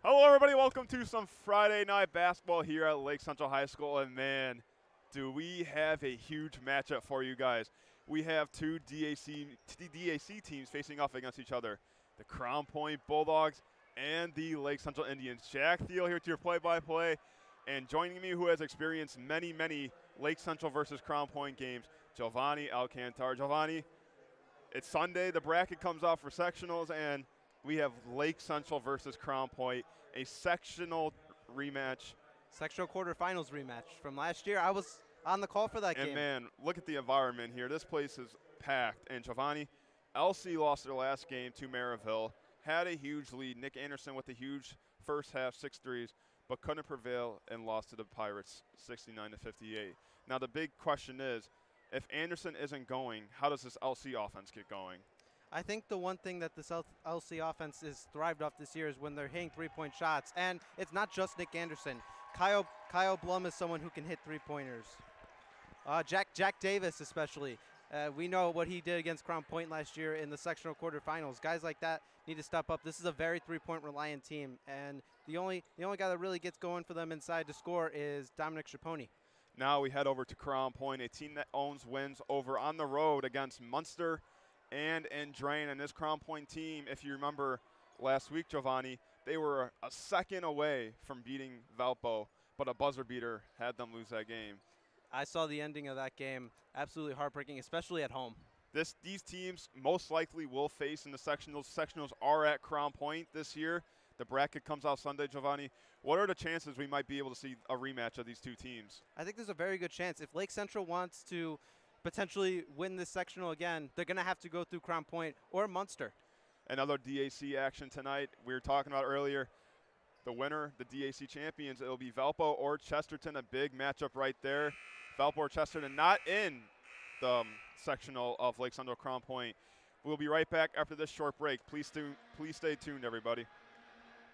Hello, everybody. Welcome to some Friday night basketball here at Lake Central High School. And man, do we have a huge matchup for you guys. We have two DAC teams facing off against each other, the Crown Point Bulldogs and the Lake Central Indians. Jack Thiel here to your play-by-play, and joining me, who has experienced many Lake Central versus Crown Point games, Giovanni Alcantar. Giovanni, it's Sunday. The bracket comes out for sectionals, and we have Lake Central versus Crown Point, a sectional rematch. Sectional quarterfinals rematch from last year. I was on the call for that game. And man, look at the environment here. This place is packed. And Giovanni, LC lost their last game to Maryville, had a huge lead. Nick Anderson with a huge first half, 6 threes, but couldn't prevail and lost to the Pirates 69-58. Now the big question is, if Anderson isn't going, how does this LC offense get going? I think the one thing that this LC offense is thrived off this year is when they're hitting three-point shots. And it's not just Nick Anderson. Kyle Blum is someone who can hit three-pointers. Jack Davis especially. We know what he did against Crown Point last year in the sectional quarterfinals. Guys like that need to step up. This is a very three-point reliant team. And the only guy that really gets going for them inside to score is Dominic Schaponi. Now we head over to Crown Point, a team that owns wins over on the road against Munster and Drain. And this Crown Point team, if you remember last week, Giovanni, they were a second away from beating Valpo, but a buzzer beater had them lose that game. I saw the ending of that game. Absolutely heartbreaking, especially at home. These teams most likely will face in the sectionals. Sectionals are at Crown Point this year. The bracket comes out Sunday, Giovanni. What are the chances we might be able to see a rematch of these two teams? I think there's a very good chance. If Lake Central wants to potentially win this sectional again, they're going to have to go through Crown Point or Munster. Another DAC action tonight. We were talking about earlier, the winner, the DAC champions, it'll be Valpo or Chesterton, a big matchup right there. Valpo or Chesterton not in the sectional of Lake Central Crown Point. We'll be right back after this short break. Please stay tuned, everybody.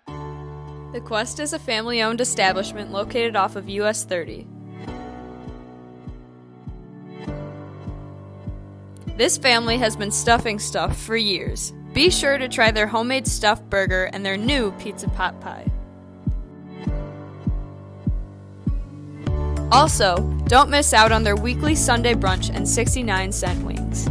The Quest is a family-owned establishment located off of US 30. This family has been stuffing stuff for years. Be sure to try their homemade stuffed burger and their new pizza pot pie. Also, don't miss out on their weekly Sunday brunch and 69-cent wings.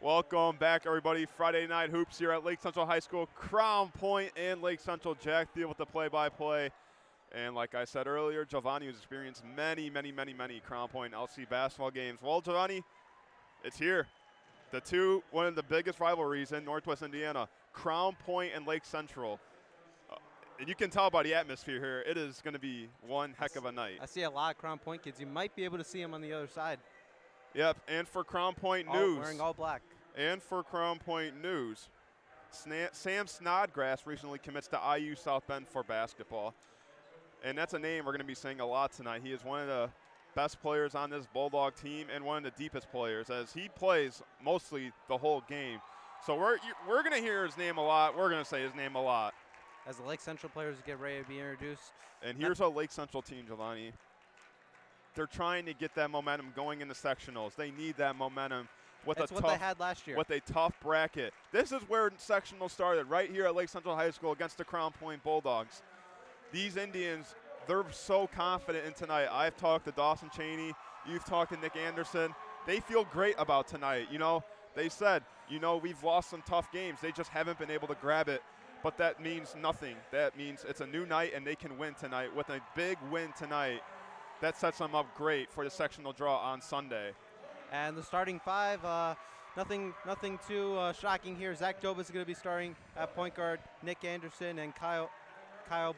Welcome back, everybody. Friday Night Hoops here at Lake Central High School, Crown Point and Lake Central. Jack Thiel with the play-by-play. And like I said earlier, Giovanni has experienced many Crown Point LC basketball games. Well, Giovanni, it's here. One of the biggest rivalries in Northwest Indiana, Crown Point and Lake Central. And you can tell by the atmosphere here, it is going to be one heck of a night. I see a lot of Crown Point kids. You might be able to see them on the other side. Yep, and for Crown Point news. Wearing all black. And for Crown Point news, Sam Snodgrass recently commits to IU South Bend for basketball. And that's a name we're going to be saying a lot tonight. He is one of the best players on this Bulldog team and one of the deepest players, as he plays mostly the whole game. So we're going to hear his name a lot. We're going to say his name a lot. As the Lake Central players get ready to be introduced. And here's a Lake Central team, Giovanni. They're trying to get that momentum going in the sectionals. They need that momentum. That's what they had last year. With a tough bracket. This is where sectional started, right here at Lake Central High School against the Crown Point Bulldogs. These Indians, they're so confident in tonight. I've talked to Dawson Cheney. You've talked to Nick Anderson. They feel great about tonight. You know, they said, you know, we've lost some tough games. They just haven't been able to grab it. But that means nothing. That means it's a new night and they can win tonight. With a big win tonight, that sets them up great for the sectional draw on Sunday. And the starting five, nothing too shocking here. Zach Dobas is going to be starting at point guard. Nick Anderson and Kyle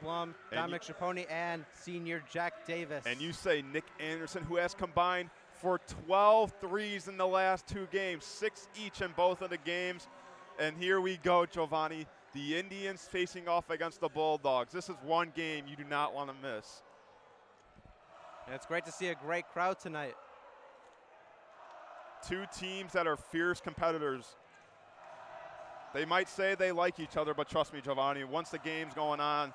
Blum, Dominic Schaponi, and senior Jack Davis. And you say Nick Anderson, who has combined for 12 threes in the last 2 games, 6 each in both of the games. And here we go, Giovanni. The Indians facing off against the Bulldogs. This is one game you do not want to miss. And it's great to see a great crowd tonight. 2 teams that are fierce competitors. They might say they like each other, but trust me, Giovanni, once the game's going on,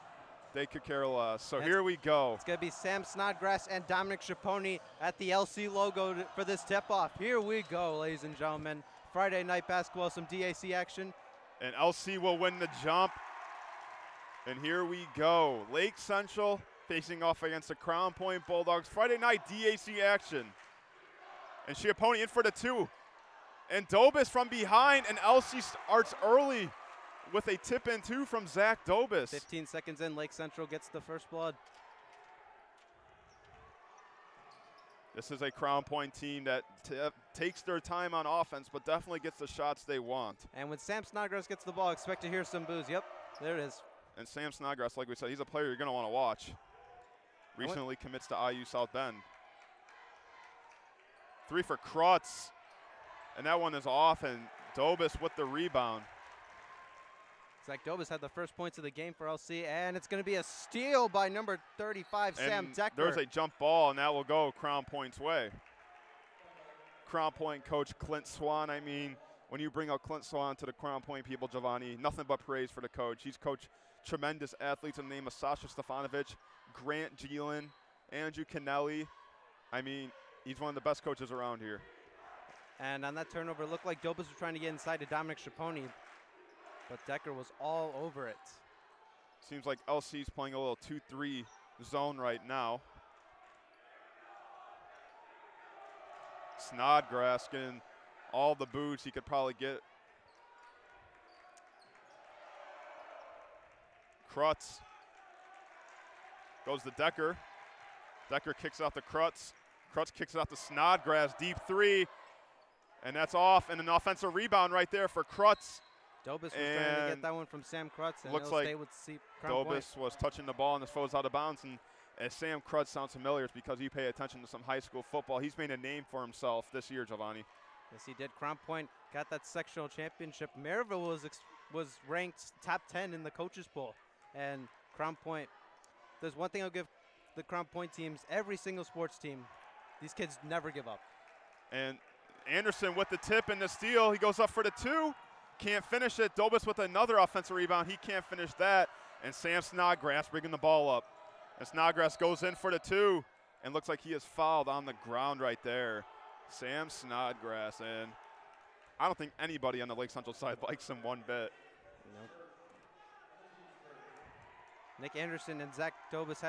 they could care less. So here we go. It's going to be Sam Snodgrass and Dominic Schaponi at the LC logo for this tip-off. Here we go, ladies and gentlemen. Friday night basketball, some DAC action. And LC will win the jump. And here we go. Lake Central facing off against the Crown Point Bulldogs. Friday night DAC action. And Schaponi in for the 2. And Dobas from behind, and LC starts early with a tip-in 2 from Zach Dobas. 15 seconds in, Lake Central gets the first blood. This is a Crown Point team that takes their time on offense, but definitely gets the shots they want. And when Sam Snodgrass gets the ball, expect to hear some boos. Yep, there it is. And Sam Snodgrass, like we said, he's a player you're going to want to watch. Recently commits to IU South Bend. 3 for Krutz. And that one is off, and Dobas with the rebound. Zach Dobas had the first points of the game for LC, and it's going to be a steal by number 35, Sam Decker. There's a jump ball, and that will go Crown Point's way. Crown Point coach Clint Swan. I mean, when you bring out Clint Swan to the Crown Point people, Giovanni, nothing but praise for the coach. He's coached tremendous athletes in the name of Sasha Stefanovic, Grant Geelan, Andrew Kennelly. I mean, he's one of the best coaches around here. And on that turnover, it looked like Dobas was trying to get inside to Dominic Schaponi, but Decker was all over it. Seems like LC's playing a little 2-3 zone right now. Snodgrass getting all the boots he could probably get. Krutz goes to Decker. Decker kicks out to Krutz. Krutz kicks it out to Snodgrass, deep 3. And that's off, and an offensive rebound right there for Krutz. Dobas was trying to get that one from Sam Krutz, and looks it'll like stay with Crown Point. Dobas was touching the ball, and this goes out of bounds. And as Sam Krutz sounds familiar, it's because you pay attention to some high school football. He's made a name for himself this year, Giovanni. Yes, he did. Crown Point got that sectional championship. Maryville was ranked top 10 in the coaches poll, and Crown Point. There's one thing I'll give the Crown Point teams, every single sports team, these kids never give up. And Anderson with the tip and the steal. He goes up for the 2. Can't finish it. Dobas with another offensive rebound. He can't finish that. And Sam Snodgrass bringing the ball up. And Snodgrass goes in for the 2. And looks like he is fouled on the ground right there. Sam Snodgrass. And I don't think anybody on the Lake Central side likes him one bit. Nope. Nick Anderson and Zach Dobas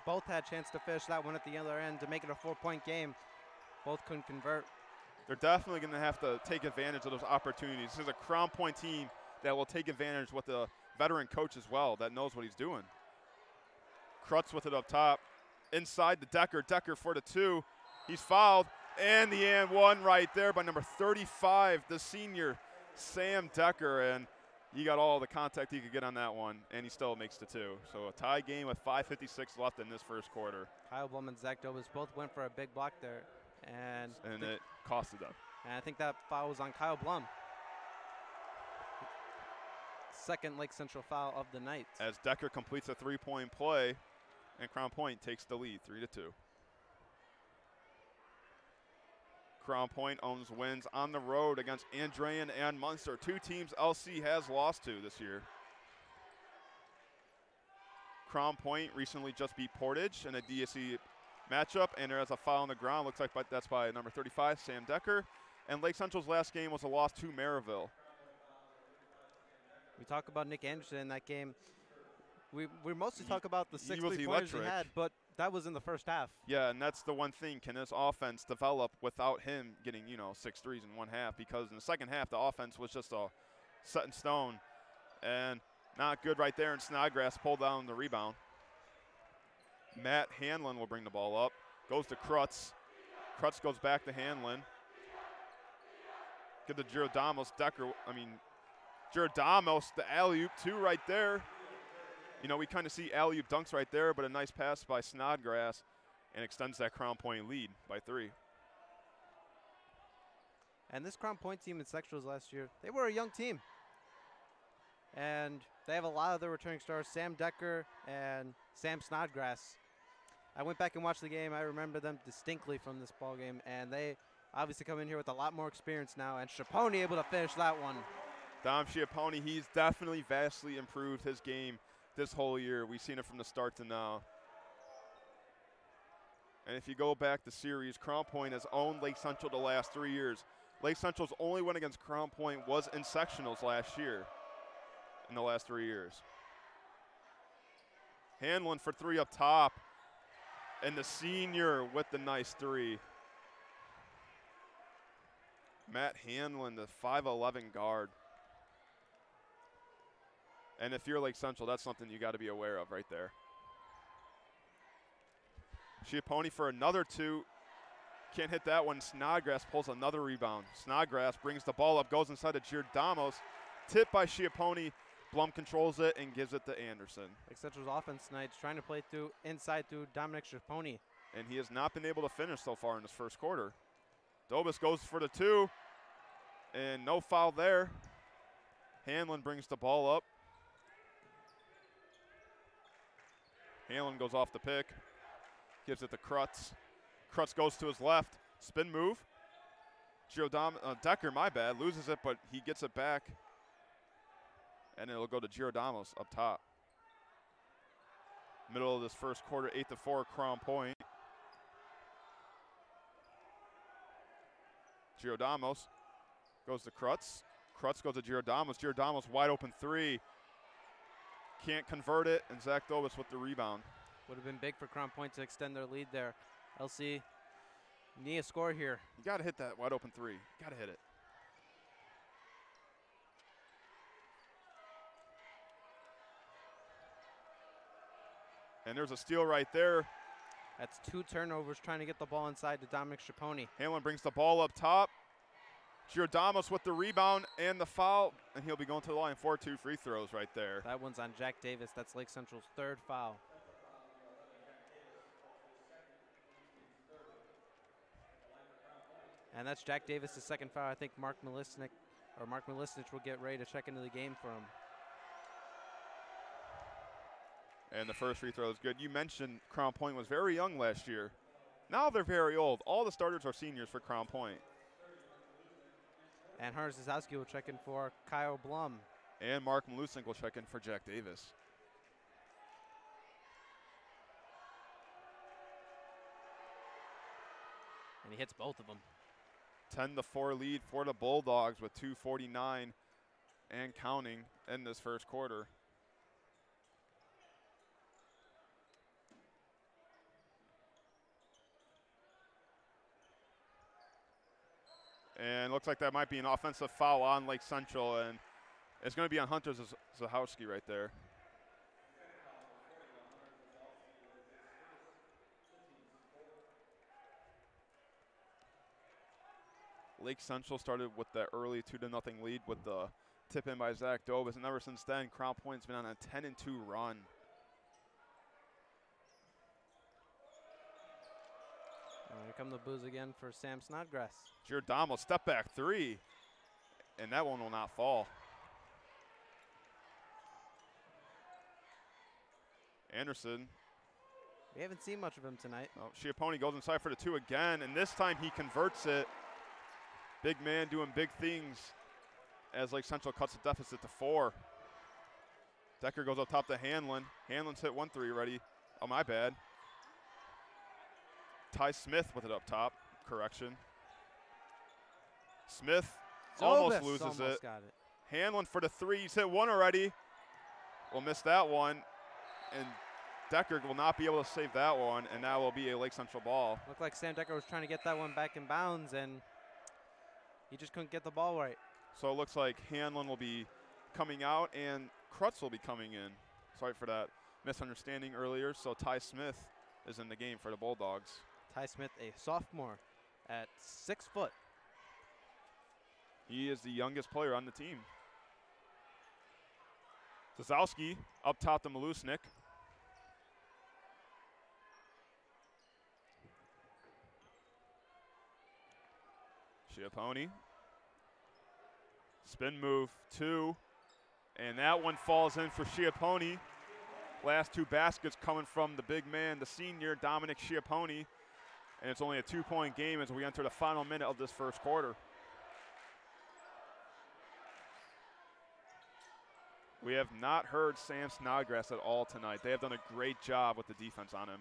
both had a chance to finish that one at the other end to make it a 4-point game. Both couldn't convert. they're definitely going to have to take advantage of those opportunities. This is a Crown Point team that will take advantage with a veteran coach as well that knows what he's doing. Krutz with it up top. Inside the Decker. Decker for the 2. He's fouled. And the and one right there by number 35, the senior, Sam Decker. And he got all the contact he could get on that one, and he still makes the 2. So a tie game with 5:56 left in this first quarter. Kyle Blum and Zach Dobas both went for a big block there. And it costed them. And I think that foul was on Kyle Blum. Second Lake Central foul of the night. As Decker completes a 3-point play, and Crown Point takes the lead, 3-2. Crown Point owns wins on the road against Andrean and Munster, 2 teams LC has lost to this year. Crown Point recently just beat Portage in a DSC matchup, and there is a foul on the ground. Looks like that's by number 35, Sam Decker. And Lake Central's last game was a loss to Maryville. We talk about Nick Anderson in that game. We mostly talk about the 6 was three-pointers he electric. had, but that was in the first half. Yeah, and that's the one thing. Can this offense develop without him getting, 6 threes in one half? Because in the second half, the offense was just a set in stone. And not good right there, and Snodgrass pulled down the rebound. Matt Hanlon will bring the ball up. Goes to Krutz. Krutz goes back to Hanlon. Get to Giordamos. Giordamos, the alley-oop, 2 right there. We kind of see alley-oop dunks right there, but a nice pass by Snodgrass and extends that Crown Point lead by 3. And this Crown Point team in sectionals last year, they were a young team. And they have a lot of their returning stars, Sam Decker and Sam Snodgrass. I went back and watched the game. I remember them distinctly from this ball game, and they obviously come in here with a lot more experience now, and Schiapone able to finish that one. Dom Schiapone, he's definitely vastly improved his game this whole year. We've seen it from the start to now. And if you go back the series, Crown Point has owned Lake Central the last 3 years. Lake Central's only win against Crown Point was in sectionals last year in the last 3 years. Hanlon for 3 up top. And the senior with the nice 3. Matt Hanlon, the 5'11" guard. And if you're Lake Central, that's something you got to be aware of right there. Schiapone for another 2. Can't hit that one. Snodgrass pulls another rebound. Snodgrass brings the ball up, goes inside to Giordamos. Tipped by Schiapone. Blum controls it and gives it to Anderson. Lake Central's offense tonight is trying to play inside through Dominic Schiapone. And he has not been able to finish so far in this first quarter. Dobas goes for the 2. And no foul there. Hanlon brings the ball up. Hanlon goes off the pick. Gives it to Krutz. Krutz goes to his left. Spin move. Decker, my bad, loses it, but he gets it back. And it'll go to Giordamos up top. Middle of this first quarter, 8-4, Crown Point. Giordamos goes to Krutz. Krutz goes to Giordamos. Giordamos wide open 3. Can't convert it, and Zach Dobas with the rebound. Would have been big for Crown Point to extend their lead there. LC need a score here. You got to hit that wide open 3. Got to hit it. And there's a steal right there. That's 2 turnovers trying to get the ball inside to Dominic Schiapone. Hanlon brings the ball up top. Giordamos with the rebound and the foul, and he'll be going to the line for 2 free throws right there. That one's on Jack Davis. That's Lake Central's 3rd foul. And that's Jack Davis' 2nd foul. I think Mark Milisnic will get ready to check into the game for him. And the first free throw is good. You mentioned Crown Point was very young last year. Now they're very old. All the starters are seniors for Crown Point. And Hunter Zazowski will check in for Kyle Blum. And Mark Malusink will check in for Jack Davis. And he hits both of them. 10-4 lead for the Bulldogs with 2:49 and counting in this first quarter. And looks like that might be an offensive foul on Lake Central, and it's going to be on Hunter Zahowski right there. Lake Central started with that early 2-0 lead with the tip in by Zach Dobis, and ever since then, Crown Point's been on a 10-2 run. Here come the boos again for Sam Snodgrass. Giordano, step back three, and that one will not fall. Anderson. We haven't seen much of him tonight. Oh, Schiappone goes inside for the two again, and this time he converts it. Big man doing big things as Lake Central cuts the deficit to 4. Decker goes up top to Hanlon. Hanlon's hit 1-3 already. Oh, my bad. Ty Smith with it up top. Correction. Smith almost loses it. Got it. Hanlon for the 3. He's hit 1 already. We'll miss that one. And Decker will not be able to save that one, and that will be a Lake Central ball. Looked like Sam Decker was trying to get that one back in bounds, and he just couldn't get the ball right. So it looks like Hanlon will be coming out, and Krutz will be coming in. Sorry for that misunderstanding earlier. So Ty Smith is in the game for the Bulldogs. Ty Smith, a sophomore at 6 foot. He is the youngest player on the team. Zazowski up top to Malusnik. Schiappone. Spin move 2. And that one falls in for Schiappone. Last 2 baskets coming from the big man, the senior, Dominic Schiappone. And it's only a 2-point game as we enter the final minute of this first quarter. We have not heard Sam Snodgrass at all tonight. They have done a great job with the defense on him.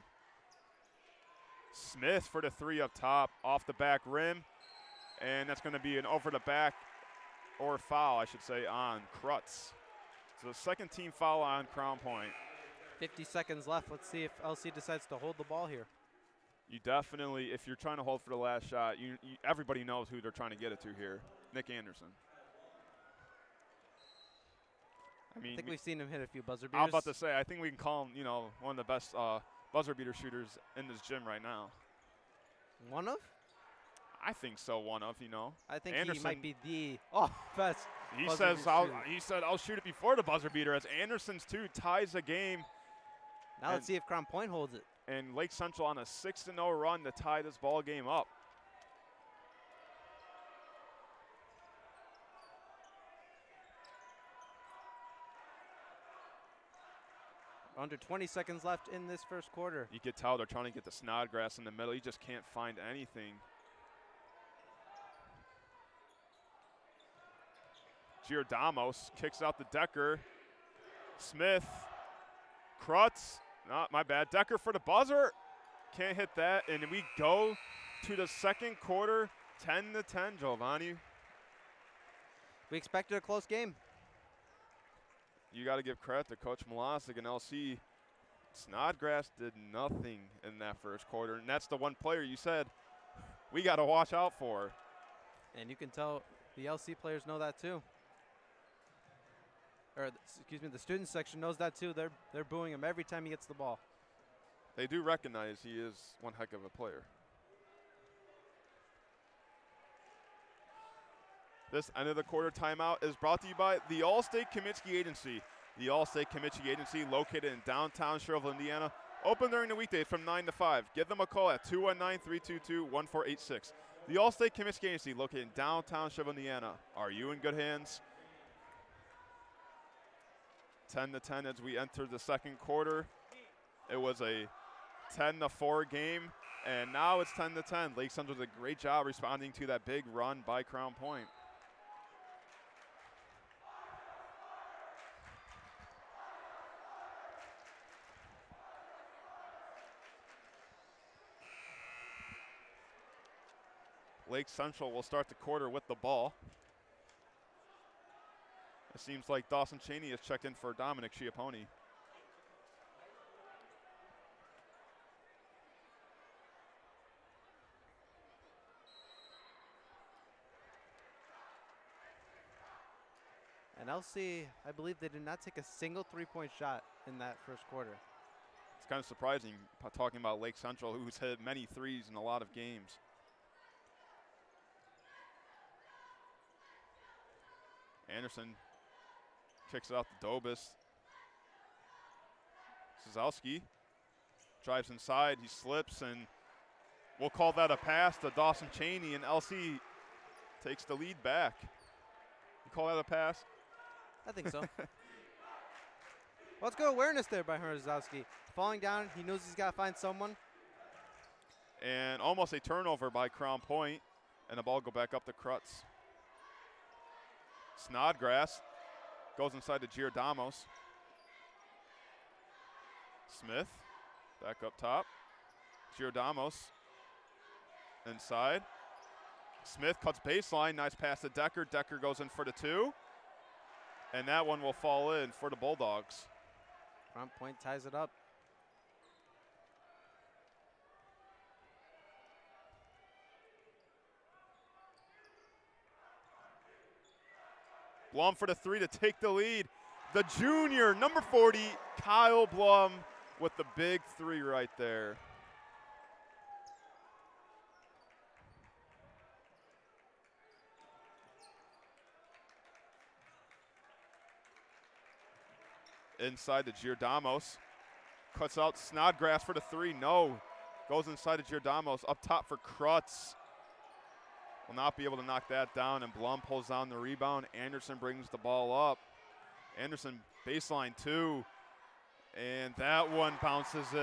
Smith for the 3 up top, off the back rim. And that's going to be an over the back, or foul, I should say, on Krutz. So the second team foul on Crown Point. 50 seconds left. Let's see if LC decides to hold the ball here. You definitely, if you're trying to hold for the last shot, everybody knows who they're trying to get it to here. Nick Anderson. I mean, I think we've seen him hit a few buzzer beaters. I'm about to say, I think we can call him, one of the best buzzer beater shooters in this gym right now. One of? I think so. One of, I think Anderson, he might be the best. He said I'll shoot it before the buzzer beater. As Anderson's 2 ties the game. Now let's see if Crown Point holds it. And Lake Central on a 6-0 run to tie this ball game up. Under 20 seconds left in this first quarter. You could tell they're trying to get the Snodgrass in the middle. He just can't find anything. Giordamos kicks out the Decker. Smith. Krutz. Not my bad. Decker for the buzzer. Can't hit that. And we go to the second quarter, 10-10, Giovanni. We expected a close game. You got to give credit to Coach Malosik and LC. Snodgrass did nothing in that first quarter, and that's the one player you said we got to watch out for. And you can tell the LC players know that too. Or excuse me, the student section knows that too. They're booing him every time he gets the ball. They do recognize he is one heck of a player. This end of the quarter timeout is brought to you by the All-State Comiskey Agency. The All-State Comiskey Agency, located in downtown Sherrillville, Indiana, open during the weekdays from 9 to 5. Give them a call at 219-322-1486. The All-State Comiskey Agency, located in downtown Sherrillville, Indiana. Are you in good hands? 10-10 as we enter the second quarter. It was a 10-4 game, and now it's 10-10. Lake Central did a great job responding to that big run by Crown Point. Lake Central will start the quarter with the ball. It seems like Dawson Cheney has checked in for Dominic Schiappone. And LC, I believe they did not take a single three-point shot in that first quarter. It's kind of surprising talking about Lake Central, who's hit many threes in a lot of games. Anderson kicks it out to Dobis. Sazowski drives inside. He slips, and we'll call that a pass to Dawson Cheney, and LC takes the lead back. You call that a pass? I think so. Well, it's good awareness there by Sazowski. Falling down, he knows he's got to find someone. And almost a turnover by Crown Point, and the ball go back up to Krutz. Snodgrass goes inside to Giordamos. Smith back up top. Giordamos inside. Smith cuts baseline. Nice pass to Decker. Decker goes in for the two. And that one will fall in for the Bulldogs. Crown Point ties it up. Blum for the three to take the lead. The junior, number 40, Kyle Blum with the big three right there. Inside to Giordamos. Cuts out Snodgrass for the three. No. Goes inside to Giordamos. Up top for Krutz. Will not be able to knock that down, and Blum pulls down the rebound. Anderson brings the ball up. Anderson baseline two, and that one bounces in.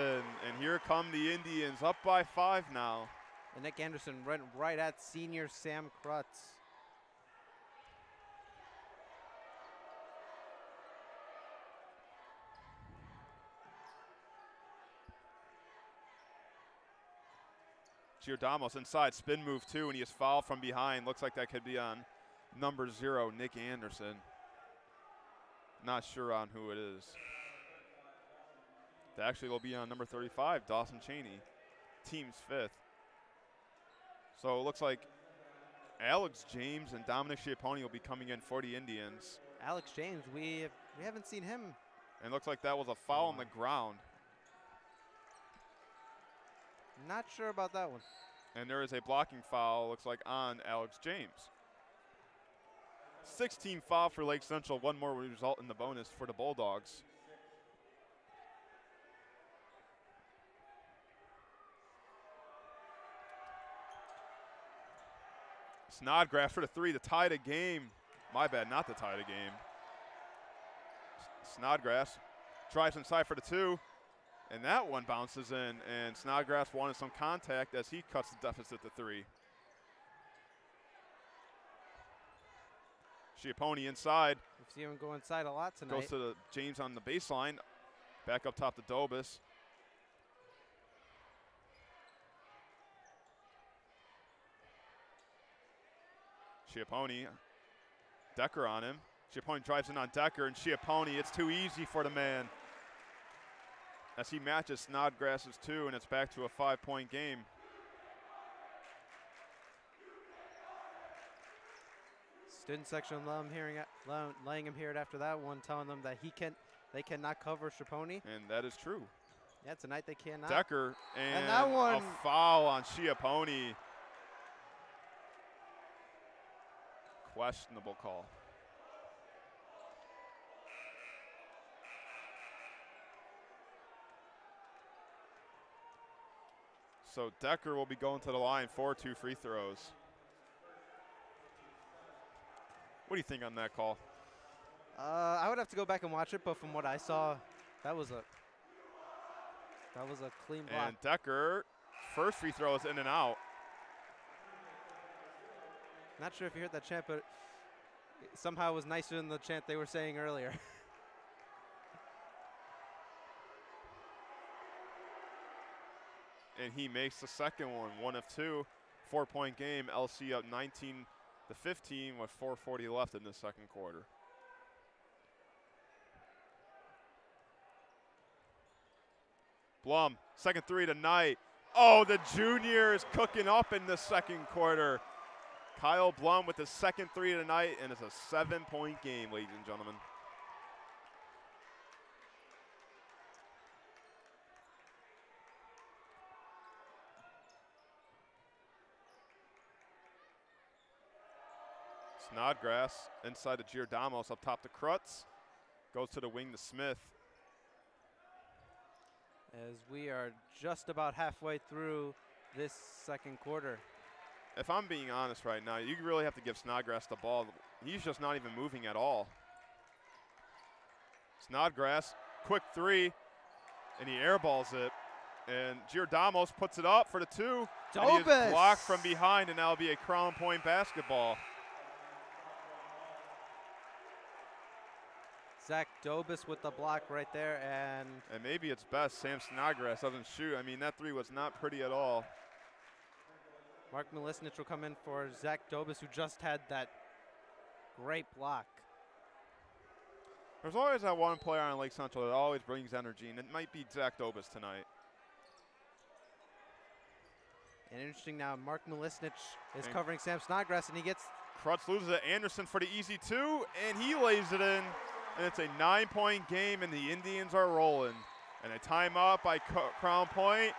And here come the Indians, up by 5 now. And Nick Anderson went right at senior Sam Krutz. Giordamos inside, spin move two, and he is fouled from behind. Looks like that could be on number 0, Nick Anderson. Not sure on who it is. That actually will be on number 35, Dawson Cheney, team's 5th. So it looks like Alex James and Dominic Schiappone will be coming in for the Indians. Alex James, we haven't seen him. And it looks like that was a foul on the ground. Not sure about that one. And there is a blocking foul, looks like, on Alex James. 16 foul for Lake Central. One more will result in the bonus for the Bulldogs. Snodgrass for the three to tie the game. My bad, not to tie the game. Snodgrass drives inside for the two. And that one bounces in, and Snodgrass wanted some contact as he cuts the deficit to 3. Schiappone inside. We've seen him go inside a lot tonight. Goes to the James on the baseline. Back up top to Dobis. Schiappone. Decker on him. Schiappone drives in on Decker, and Schiappone, it's too easy for the man. As he matches Snodgrass's 2, and it's back to a 5-point game. Student section laying him hear it after that one, telling them that they cannot cover Schiappone. And that is true. Yeah, tonight they cannot. Decker and that one, a foul on Schiappone. Questionable call. So Decker will be going to the line for 2 free throws. What do you think on that call? I would have to go back and watch it, but from what I saw, that was a clean block. And Decker, first free throw is in and out. Not sure if you heard that chant, but it somehow was nicer than the chant they were saying earlier. And he makes the second one, 1 of 2. 4-point game, LC up 19-15 with 4:40 left in the second quarter. Blum, second three tonight. Oh, the junior is cooking up in the second quarter. Kyle Blum with his second three of the night, and it's a 7-point game, ladies and gentlemen. Snodgrass inside to Giordamos, up top to Krutz. Goes to the wing to Smith. As we are just about halfway through this second quarter. If I'm being honest right now, you really have to give Snodgrass the ball. He's just not even moving at all. Snodgrass, quick three, and he airballs it. And Giordamos puts it up for the two. And he is blocked from behind, and that'll be a Crown Point basketball. Zach Dobis with the block right there, and maybe it's best Sam Snodgrass doesn't shoot. I mean, that three was not pretty at all. Mark Milisnich will come in for Zach Dobis, who just had that great block. There's always that one player on Lake Central that always brings energy, and it might be Zach Dobis tonight. And interesting now, Mark Milisnich is covering Sam Snodgrass, and he gets... Krutz loses to Anderson for the easy two, and he lays it in. And it's a 9-point game, and the Indians are rolling. And a timeout by Crown Point,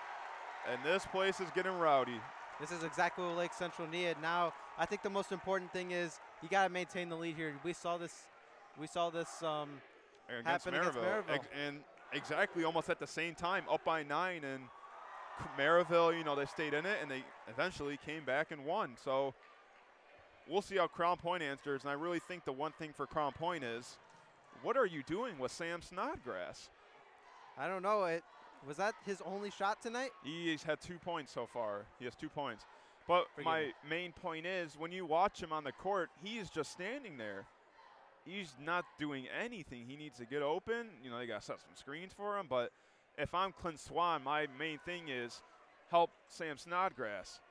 and this place is getting rowdy. This is exactly what Lake Central needed. Now, I think the most important thing is you got to maintain the lead here. We saw this happen against Maryville. And exactly almost at the same time, up by 9, and Maryville, you know, they stayed in it, and they eventually came back and won. So we'll see how Crown Point answers, and I really think the one thing for Crown Point is, what are you doing with Sam Snodgrass? I don't know. Was that his only shot tonight? He's had 2 points so far. He has 2 points. But my main point is, when you watch him on the court, he's just standing there. He's not doing anything. He needs to get open. You know, they got to set some screens for him. But if I'm Clint Swan, my main thing is help Sam Snodgrass.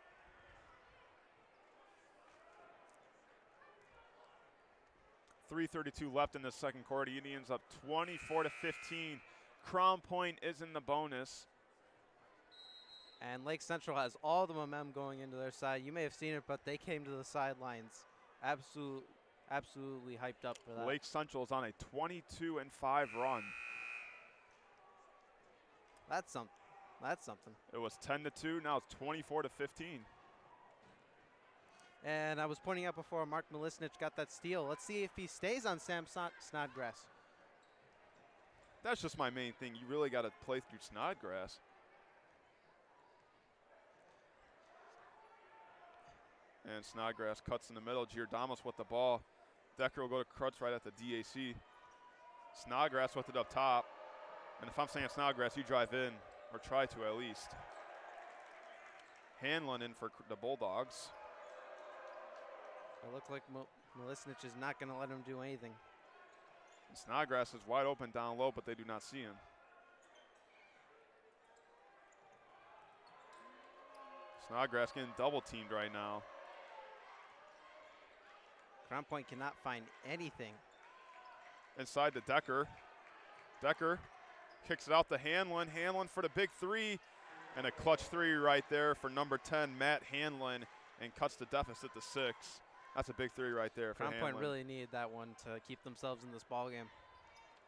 .332 left in the second quarter. Indians up 24-15. Crown Point is in the bonus. And Lake Central has all the momentum going into their side. You may have seen it, but they came to the sidelines absolutely hyped up for that. Lake Central is on a 22-5 run. That's something. That's something. It was 10-2. Now it's 24-15. And I was pointing out before, Mark Milisnich got that steal. Let's see if he stays on Sam Snodgrass. That's just my main thing. You really got to play through Snodgrass. And Snodgrass cuts in the middle. Giordamos with the ball. Decker will go to Krutz right at the DAC. Snodgrass with it up top. And if I'm saying Snodgrass, you drive in, or try to at least. Hanlon in for the Bulldogs. It looks like Milisnich is not going to let him do anything. And Snodgrass is wide open down low, but they do not see him. Snodgrass getting double teamed right now. Crown Point cannot find anything. Inside to Decker. Decker kicks it out to Hanlon. Hanlon for the big three. And a clutch three right there for number 10, Matt Hanlon, and cuts the deficit to 6. That's a big three right there for Crown Hanlon. Point really needed that one to keep themselves in this ball game.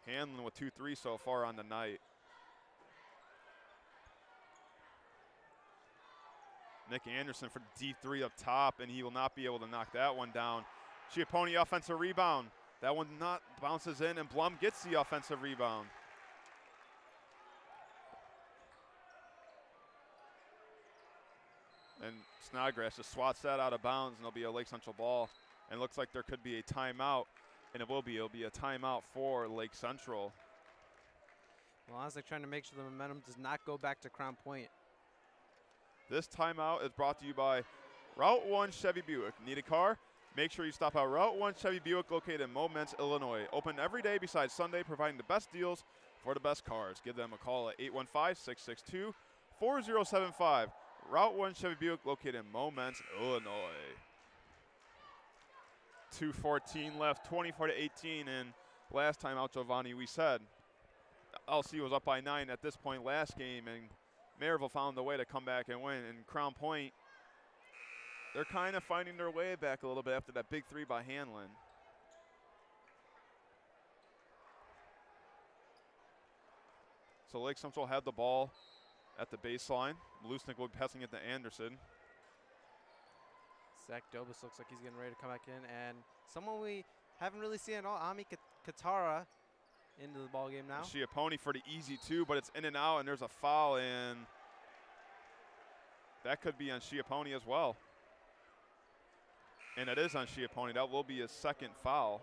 Hanlon with 2 3s so far on the night. Nick Anderson for the deep 3 up top, and he will not be able to knock that one down. Schiappone offensive rebound. That one not bounces in, and Blum gets the offensive rebound. And Snodgrass just swats that out of bounds, and it'll be a Lake Central ball. And it looks like there could be a timeout, and it will be. It'll be a timeout for Lake Central. Well, honestly, trying to make sure the momentum does not go back to Crown Point. This timeout is brought to you by Route 1 Chevy Buick. Need a car? Make sure you stop at Route 1 Chevy Buick located in Momence, Illinois. Open every day besides Sunday, providing the best deals for the best cars. Give them a call at 815-662-4075. Route 1 Chevy Buick located in Momence, Illinois. 2:14 left, 24-18, and last time out, Giovanni, we said LC was up by 9 at this point last game, and Maryville found a way to come back and win. And Crown Point they're kind of finding their way back a little bit after that big three by Hanlon. So Lake Central had the ball at the baseline. Lusnik will be passing it to Anderson. Zach Dobis looks like he's getting ready to come back in. And someone we haven't really seen at all, Ami Katara, into the ball game now. Schiappone for the easy two, but it's in and out, and there's a foul, and that could be on Schiappone as well. And it is on Schiappone. That will be his second foul.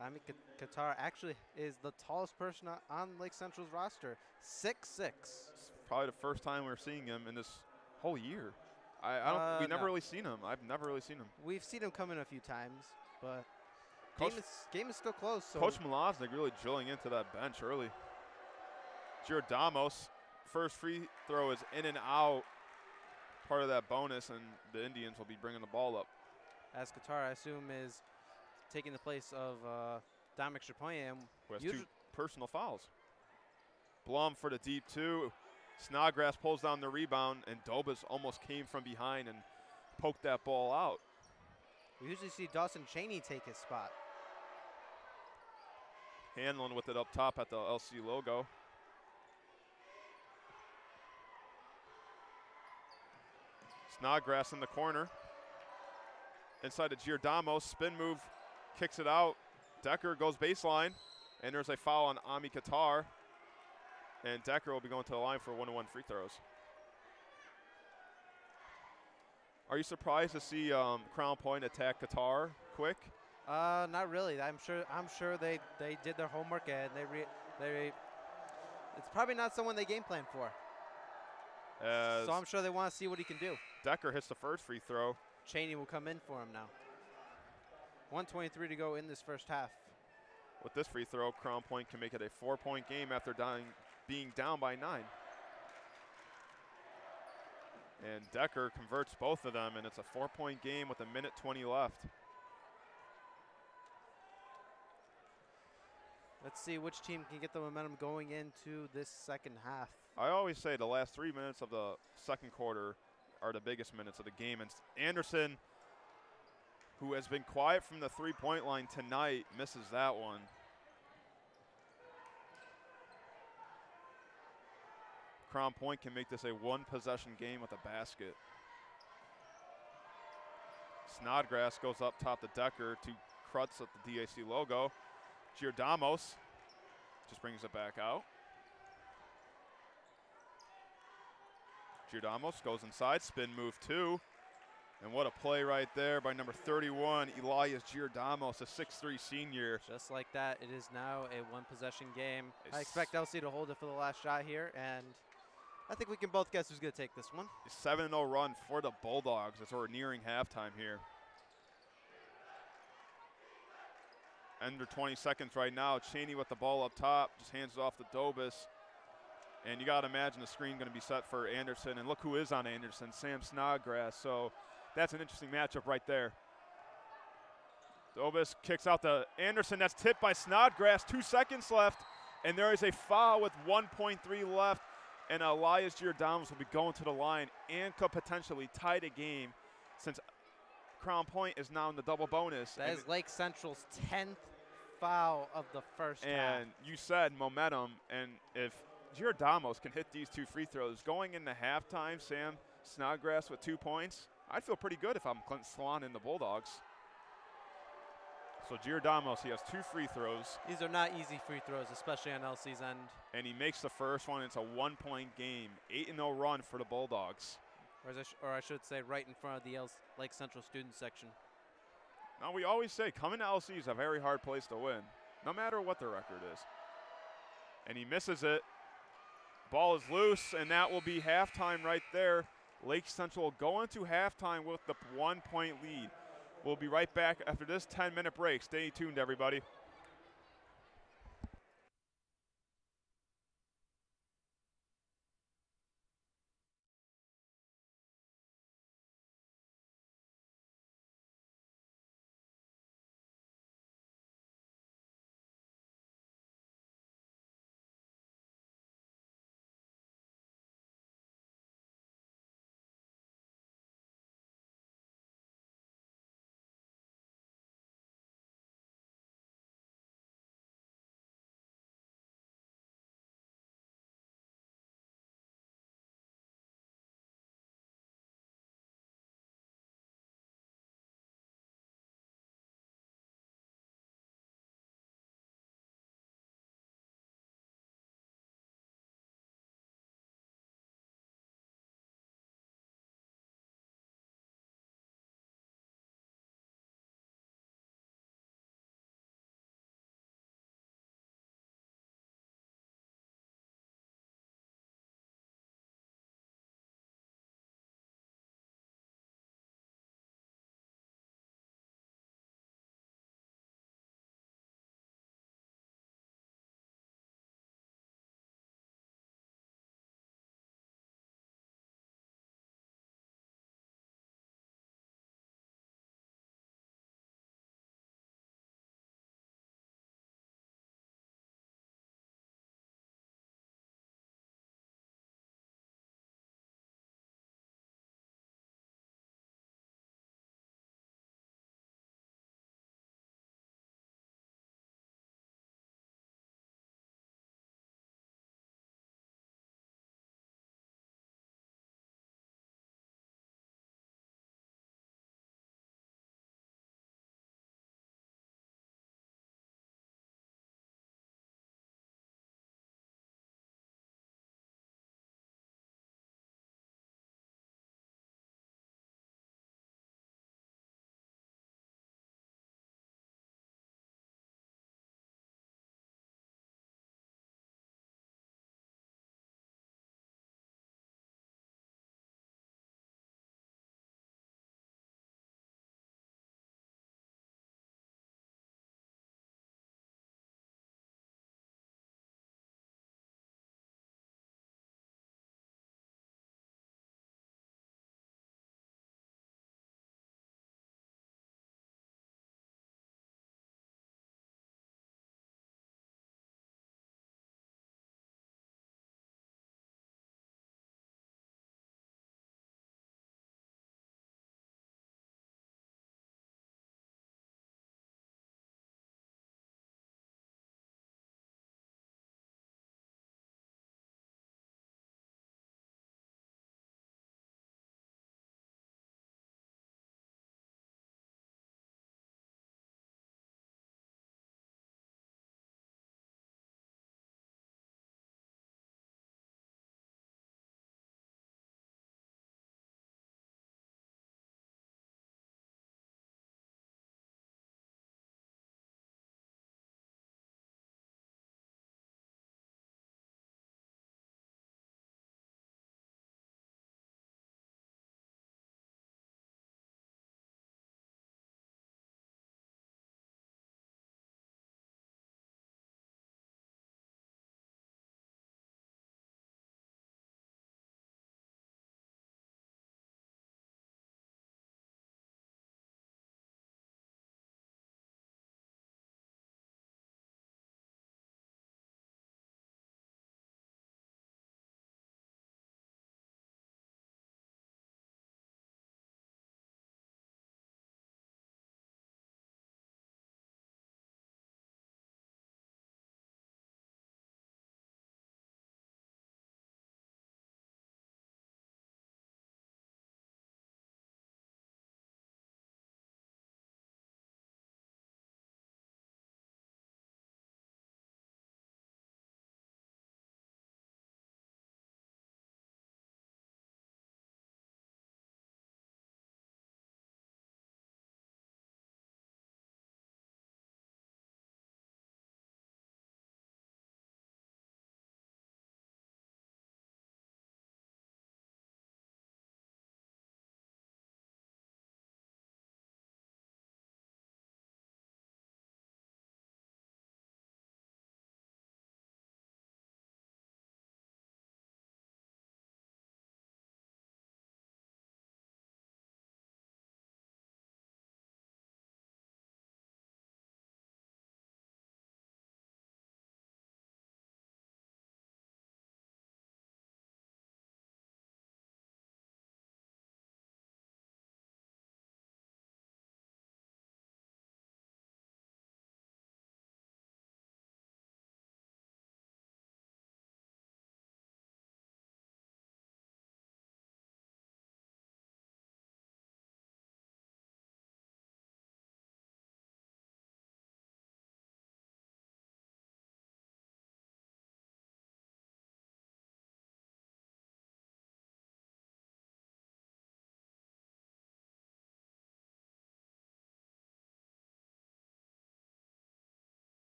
Ami Katara actually is the tallest person on Lake Central's roster, 6'6". It's probably the first time we're seeing him in this whole year. We've never really seen him. I've never really seen him. We've seen him come in a few times, but Coach, game is still close. So Coach Malosnik really drilling into that bench early. Giordamos, first free throw is in and out, part of that bonus, and the Indians will be bringing the ball up. As Katara, I assume, is taking the place of Dominic Chapoyan, who has 2 personal fouls. Blum for the deep two. Snodgrass pulls down the rebound, and Dobis almost came from behind and poked that ball out. We usually see Dawson Cheney take his spot. Hanlon with it up top at the LC logo. Snodgrass in the corner. Inside to Giordamo, spin move, kicks it out. Decker goes baseline, and there's a foul on Ami Qatar. And Decker will be going to the line for 1-1 free throws. Are you surprised to see Crown Point attack Qatar quick? Not really. I'm sure they did their homework, and it's probably not someone they game plan for. So I'm sure they want to see what he can do. Decker hits the first free throw. Cheney will come in for him now. 1:23 to go in this first half. With this free throw, Crown Point can make it a 4-point game after being down by 9. And Decker converts both of them, and it's a 4-point game with 1:20 left. Let's see which team can get the momentum going into this second half. I always say the last 3 minutes of the second quarter are the biggest minutes of the game. And Anderson, who has been quiet from the three-point line tonight, misses that one. Crown Point can make this a 1-possession game with a basket. Snodgrass goes up top to Decker to Krutz at the DAC logo. Giordamos just brings it back out. Giordamos goes inside, spin move 2. And what a play right there by number 31, Elias Giordamos, a 6'3" senior. Just like that, it is now a 1-possession game. I expect LC to hold it for the last shot here, and I think we can both guess who's going to take this one. A 7-0 run for the Bulldogs as we're nearing halftime here. Under 20 seconds right now. Cheney with the ball up top, just hands it off to Dobis. And you got to imagine the screen going to be set for Anderson. And look who is on Anderson, Sam Snodgrass. So that's an interesting matchup right there. Dobis kicks out to Anderson. That's tipped by Snodgrass. 2 seconds left. And there is a foul with 1.3 left. And Elias Giordamos will be going to the line and could potentially tie the game since Crown Point is now in the double bonus. That is Lake Central's 10th foul of the first half. And you said momentum. And if Giordamos can hit these 2 free throws going into halftime, Sam Snodgrass with 2 points, I'd feel pretty good if I'm Clint Salon in the Bulldogs. So Giordamos, he has 2 free throws. These are not easy free throws, especially on LC's end. And he makes the first one. It's a 1-point game. 8-0 run for the Bulldogs. Or I should say right in front of the Lake Central student section. Now we always say coming to LC is a very hard place to win, no matter what the record is. And he misses it. Ball is loose, and that will be halftime right there. Lake Central going to halftime with the 1-point lead. We'll be right back after this 10-minute break. Stay tuned, everybody.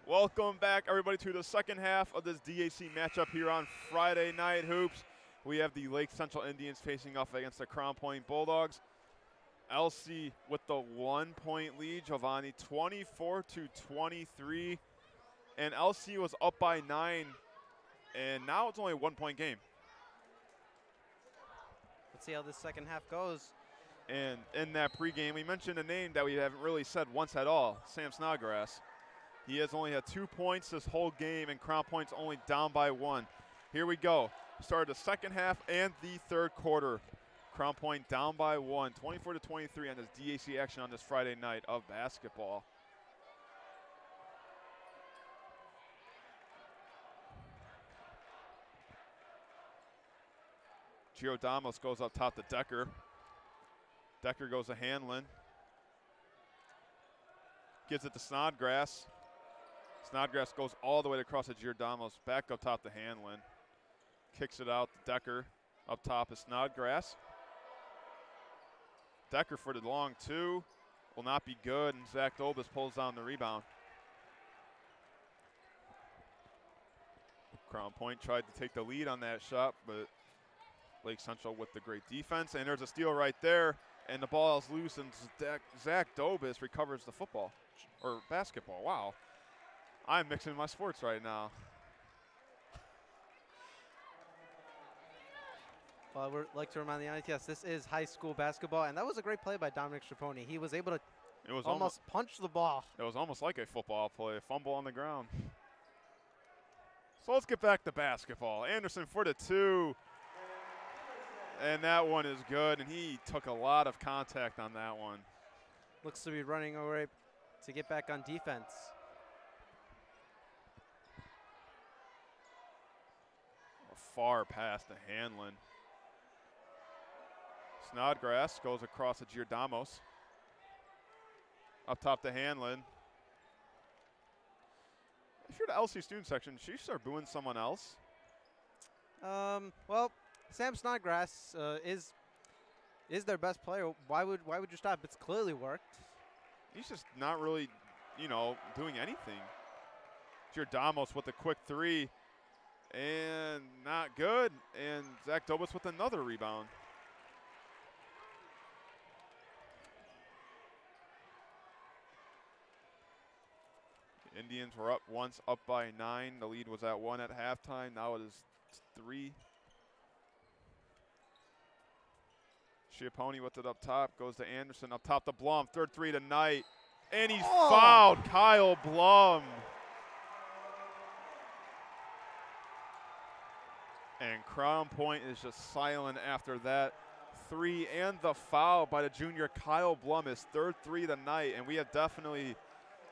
Welcome back, everybody, to the second half of this DAC matchup here on Friday Night Hoops. We have the Lake Central Indians facing off against the Crown Point Bulldogs. LC with the 1-point lead, Giovanni 24-23. And LC was up by 9, and now it's only a 1-point game. Let's see how this second half goes. And in that pregame, we mentioned a name that we haven't really said once at all, Sam Snodgrass. He has only had 2 points this whole game, and Crown Point's only down by 1. Here we go. Started the second half and the third quarter. Crown Point down by 1, 24-23 on this DAC action on this Friday night of basketball. Giordamos goes up top to Decker. Decker goes to Hanlon. Gives it to Snodgrass. Snodgrass goes all the way across to Giordamos. Back up top to Hanlon. Kicks it out to Decker. Up top is Snodgrass. Decker for the long two. Will not be good, and Zach Dobis pulls down the rebound. Crown Point tried to take the lead on that shot, but Lake Central with the great defense. And there's a steal right there. And the ball is loose, and Zach Dobis recovers the football, or basketball. Wow. I'm mixing my sports right now. Well, I would like to remind the audience, yes, this is high school basketball, and that was a great play by Dominic Straponi. He was able to almost punch the ball. It was almost like a football play, a fumble on the ground. So let's get back to basketball. Anderson for the 2. And that one is good, and he took a lot of contact on that one. Looks to be running away to get back on defense. A far pass to Hanlon. Snodgrass goes across to Giordamos. Up top to Hanlon. If you're the LC student section, should you start booing someone else? Well, Sam Snodgrass is their best player. Why would you stop? It's clearly worked. He's just not really, doing anything. Giordamos with a quick 3, and not good. And Zach Dobis with another rebound. The Indians were up once, up by 9. The lead was at 1 at halftime. Now it is 3. Schiappone with it up top, goes to Anderson, up top to Blum, third 3 tonight, and he's fouled, Kyle Blum. And Crown Point is just silent after that 3 and the foul by the junior Kyle Blum, his third 3 tonight, and we have definitely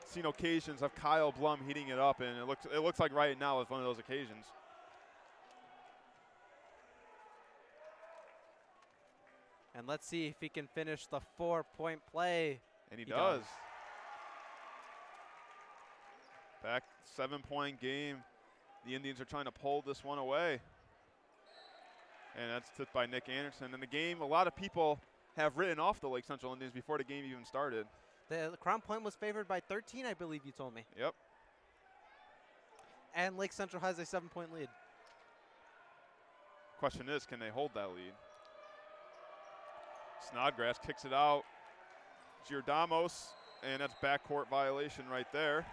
seen occasions of Kyle Blum heating it up, and it looks like right now is one of those occasions. And let's see if he can finish the 4-point play. And he does. Back 7-point game. The Indians are trying to pull this one away. And that's tipped by Nick Anderson. In the game, a lot of people have written off the Lake Central Indians before the game even started. The Crown Point was favored by 13, I believe you told me. Yep. And Lake Central has a 7-point lead. Question is, can they hold that lead? Snodgrass kicks it out. Giordamos, and that's backcourt violation right there.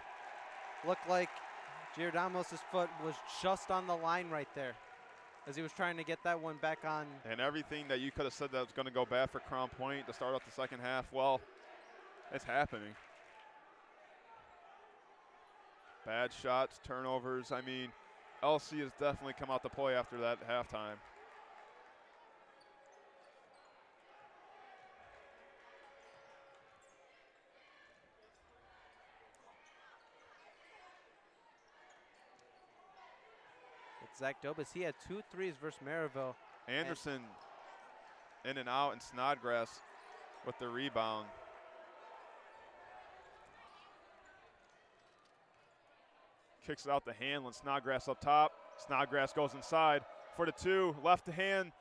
Looked like Giordamos' foot was just on the line right there as he was trying to get that one back on. And everything that you could have said that was going to go bad for Crown Point to start off the second half, well, it's happening. Bad shots, turnovers. I mean, LC has definitely come out to play after that halftime. Zach Dobis, he had 2 threes versus Maryville. Anderson in and out, and Snodgrass with the rebound. Kicks it out to Hanlon. Snodgrass up top. Snodgrass goes inside for the 2, left hand,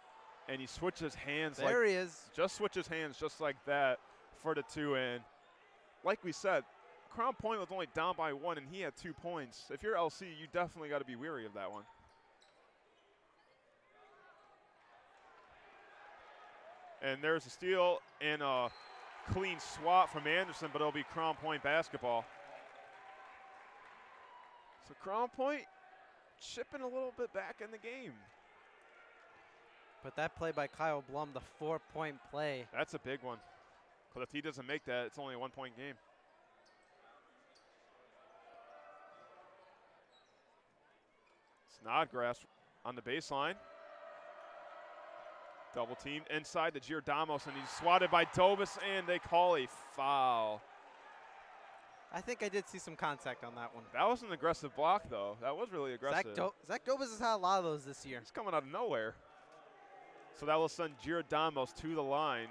and he switches hands. There he is. Just switches hands just like that for the 2 in. Like we said, Crown Point was only down by 1, and he had 2 points. If you're LC, you definitely got to be weary of that one. And there's a steal and a clean swat from Anderson, but it'll be Crown Point basketball. So Crown Point chipping a little bit back in the game. But that play by Kyle Blum, the 4-point play. That's a big one. Because if he doesn't make that, it's only a 1-point game. Snodgrass on the baseline. Double teamed inside to Giordamos, and he's swatted by Dobis, and they call a foul. I think I did see some contact on that one. That was an aggressive block, though. That was really aggressive. Zach Dobis has had a lot of those this year. He's coming out of nowhere. So that will send Giordamos to the line.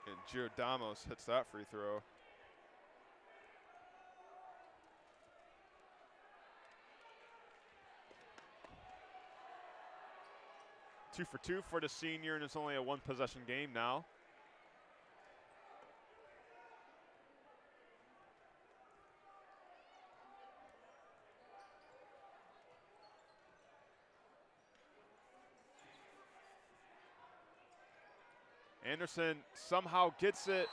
And Giordamos hits that free throw. Two for two for the senior, and it's only a 1-possession game now. Anderson somehow gets it,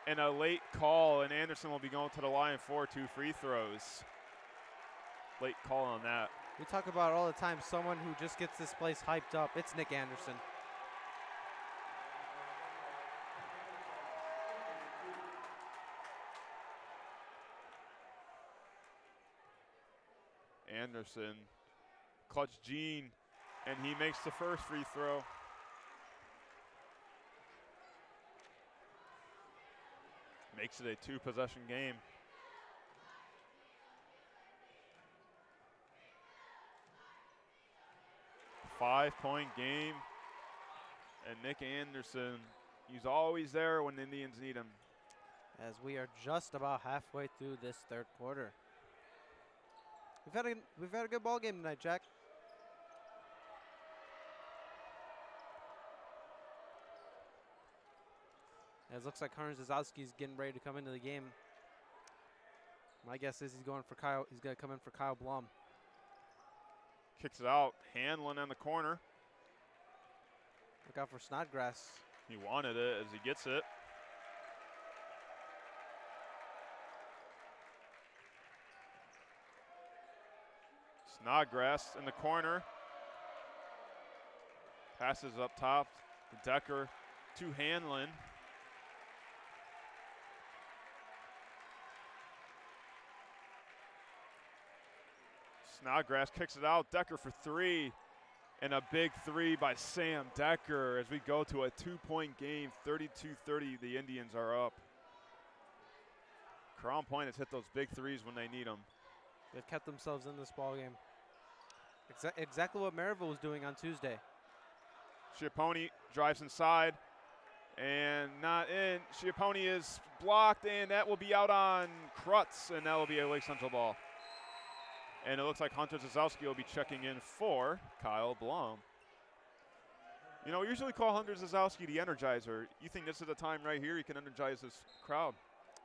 and a late call, and Anderson will be going to the line for 2 free throws. Late call on that. We talk about all the time someone who just gets this place hyped up. It's Nick Anderson. Anderson, clutch Gene, and he makes the first free throw. Makes it a 2-possession game. Five-point game, and Nick Anderson, he's always there when the Indians need him. As we are just about halfway through this third quarter. We've had a good ball game tonight, Jack. It looks like Hunter Zazowski's getting ready to come into the game. My guess is he's going to come in for Kyle Blum. Kicks it out, Hanlon on the corner. Look out for Snodgrass. He wanted it as he gets it. Snodgrass in the corner. Passes up top to Decker to Hanlon. Snodgrass kicks it out. Decker for 3. And a big 3 by Sam Decker as we go to a 2-point game. 32-30, the Indians are up. Crown Point has hit those big 3s when they need them. They've kept themselves in this ball game. Exactly what Maryville was doing on Tuesday. Schiappone drives inside and not in. Schiappone is blocked, and that will be out on Krutz, and that will be a Lake Central ball. And it looks like Hunter Zazowski will be checking in for Kyle Blum. You know, we usually call Hunter Zazowski the energizer. You think this is the time right here he can energize this crowd?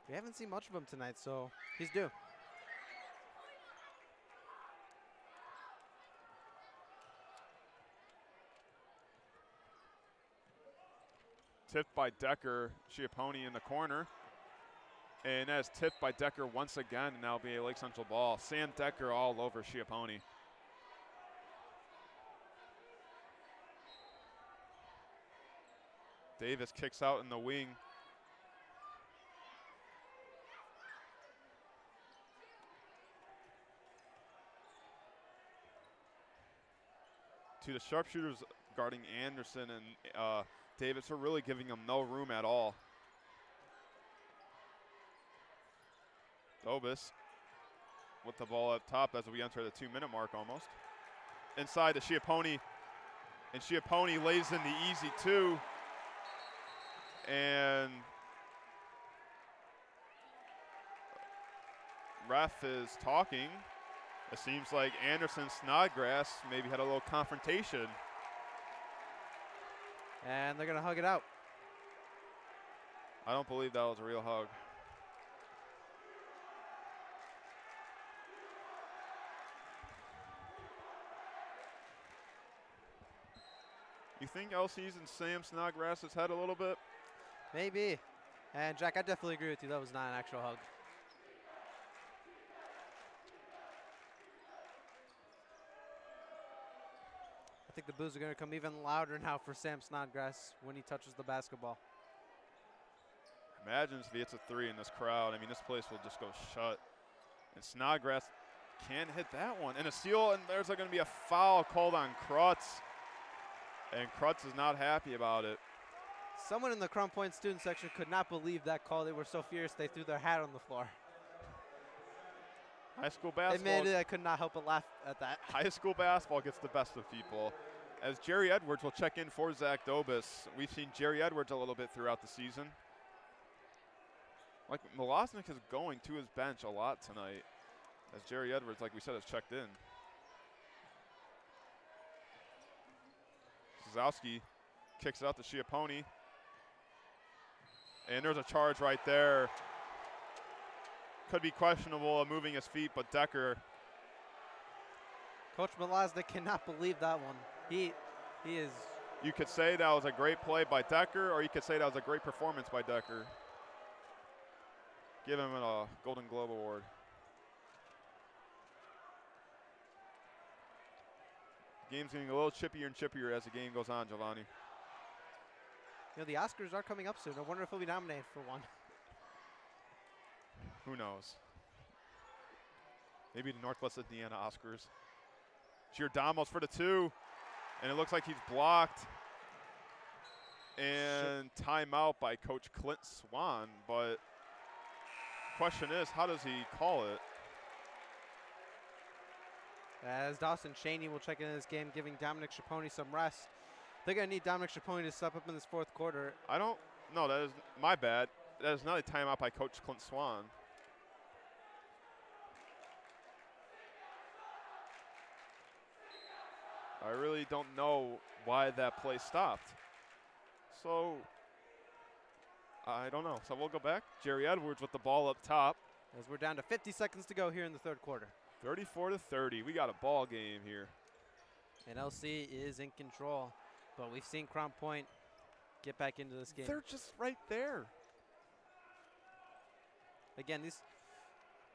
We haven't seen much of him tonight, so he's due. Tipped by Decker, Schiappone in the corner. And that's tipped by Decker once again, and that'll be a Lake Central ball. Sam Decker all over Schiappone. Davis kicks out in the wing. To the sharpshooters guarding Anderson and Davis are really giving him no room at all. Dobis with the ball up top as we enter the 2-minute mark almost. Inside to Schiappone, and Schiappone lays in the easy 2. And ref is talking. It seems like Anderson Snodgrass maybe had a little confrontation. And they're going to hug it out. I don't believe that was a real hug. You think LC's in Sam Snodgrass's head a little bit? Maybe. And Jack, I definitely agree with you. That was not an actual hug. I think the boos are going to come even louder now for Sam Snodgrass when he touches the basketball. Imagine if he hits a three in this crowd. I mean, this place will just go shut. And Snodgrass can't hit that one. And a steal, and there's going to be a foul called on Krutz. And Krutz is not happy about it. Someone in the Crown Point student section could not believe that call. They were so fierce they threw their hat on the floor. High school basketball. Admittedly, I could not help but laugh at that. High school basketball gets the best of people. As Jerry Edwards will check in for Zach Dobis. We've seen Jerry Edwards a little bit throughout the season. Like, Milosnik is going to his bench a lot tonight. As Jerry Edwards, like we said, has checked in. Zazowski kicks it out to Schiappone. And there's a charge right there. Could be questionable of moving his feet, but Decker. Coach Milosnik cannot believe that one. He is. You could say that was a great play by Decker, or you could say that was a great performance by Decker. Give him a Golden Globe Award. Game's getting a little chippier and chippier as the game goes on, Giovanni. You know, the Oscars are coming up soon. I wonder if he'll be nominated for one. Who knows? Maybe the Northwest Indiana Oscars. Giordamos for the two. And it looks like he's blocked. And timeout by Coach Clint Swan. But question is, how does he call it? As Dawson Chaney will check in this game, giving Dominic Schiappone some rest. They're going to need Dominic Schiappone to step up in this fourth quarter. I don't. No, that is my bad. That is not a timeout by Coach Clint Swan. I really don't know why that play stopped. So, I don't know. So we'll go back. Jerry Edwards with the ball up top. As we're down to 50 seconds to go here in the third quarter. 34-30. We got a ball game here. And LC is in control. But we've seen Crown Point get back into this game. They're just right there. Again,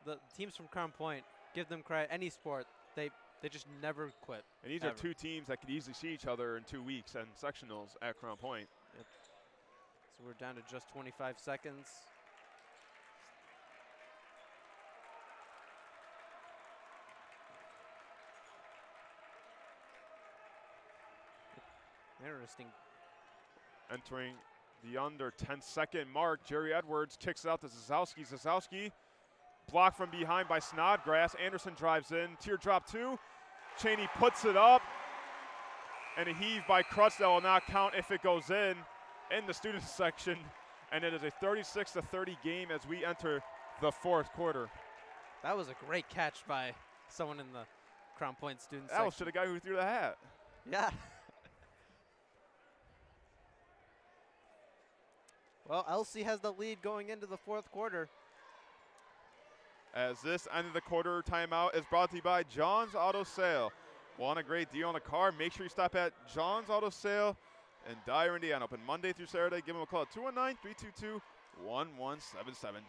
the teams from Crown Point, give them credit. Any sport, they just never quit. And these are two teams that could easily see each other in 2 weeks and sectionals at Crown Point. Yep. So we're down to just 25 seconds. Interesting. Entering the under 10-second mark, Jerry Edwards kicks it out to Zazowski. Zazowski blocked from behind by Snodgrass. Anderson drives in. Teardrop two. Chaney puts it up. And a heave by Krutz that will not count if it goes in the student section. And it is a 36-30 game as we enter the fourth quarter. That was a great catch by someone in the Crown Point student That section. was to the guy who threw the hat. Yeah. Well, LC has the lead going into the fourth quarter. As this end of the quarter timeout is brought to you by John's Auto Sale. Want a great deal on a car? Make sure you stop at John's Auto Sale in Dyer, Indiana. Open Monday through Saturday. Give them a call at 219-322-1177.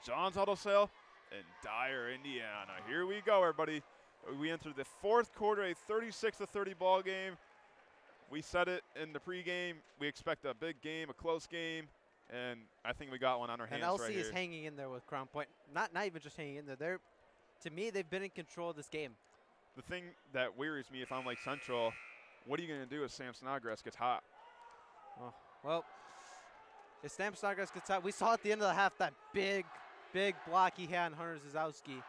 John's Auto Sale in Dyer, Indiana. Here we go, everybody. We enter the fourth quarter, a 36-30 ball game. We said it in the pregame. We expect a big game, a close game. And I think we got one on our hands right here. And LC is hanging in there with Crown Point. Not even just hanging in there. To me, they've been in control of this game. The thing that worries me if I'm Lake Central, what are you going to do if Sam Snodgrass gets hot? Oh, well, if Sam Snodgrass gets hot, we saw at the end of the half that big block he had on Hunter Zazowski.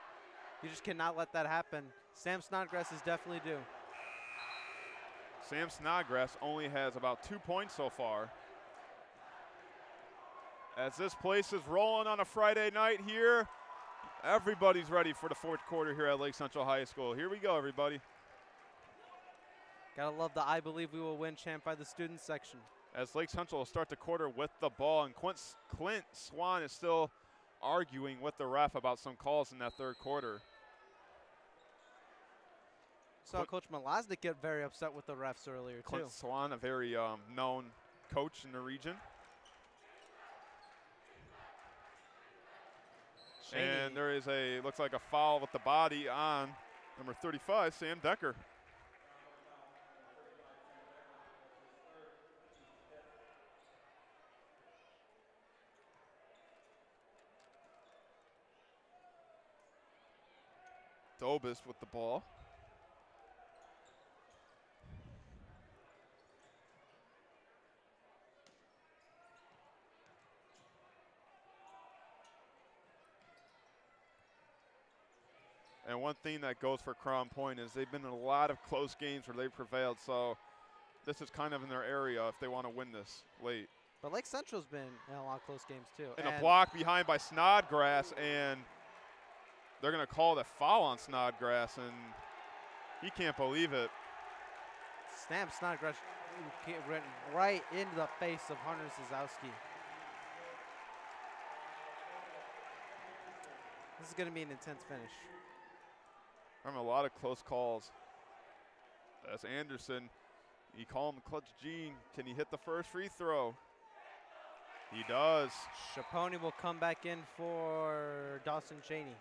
You just cannot let that happen. Sam Snodgrass is definitely due. Sam Snodgrass only has about 2 points so far. As this place is rolling on a Friday night here, everybody's ready for the fourth quarter here at Lake Central High School. Here we go, everybody. Gotta love the I Believe We Will Win chant by the student section. as Lake Central will start the quarter with the ball, and Clint Swan is still arguing with the ref about some calls in that third quarter. Saw Coach Malaznik get very upset with the refs earlier, Clint too. Swan, a very known coach in the region. Shaney. And there is looks like a foul with the body on number 35, Sam Decker. Dobis with the ball. And one thing that goes for Crown Point is they've been in a lot of close games where they've prevailed, so this is kind of in their area if they want to win this late. But Lake Central's been in a lot of close games, too. And a block behind by Snodgrass, and they're going to call the foul on Snodgrass, and he can't believe it. Sam Snodgrass went right into the face of Hunter Zazowski. This is going to be an intense finish. From a lot of close calls. That's Anderson. You call him Clutch Gene. Can he hit the first free throw? He does. Chaponi will come back in for Dawson Cheney.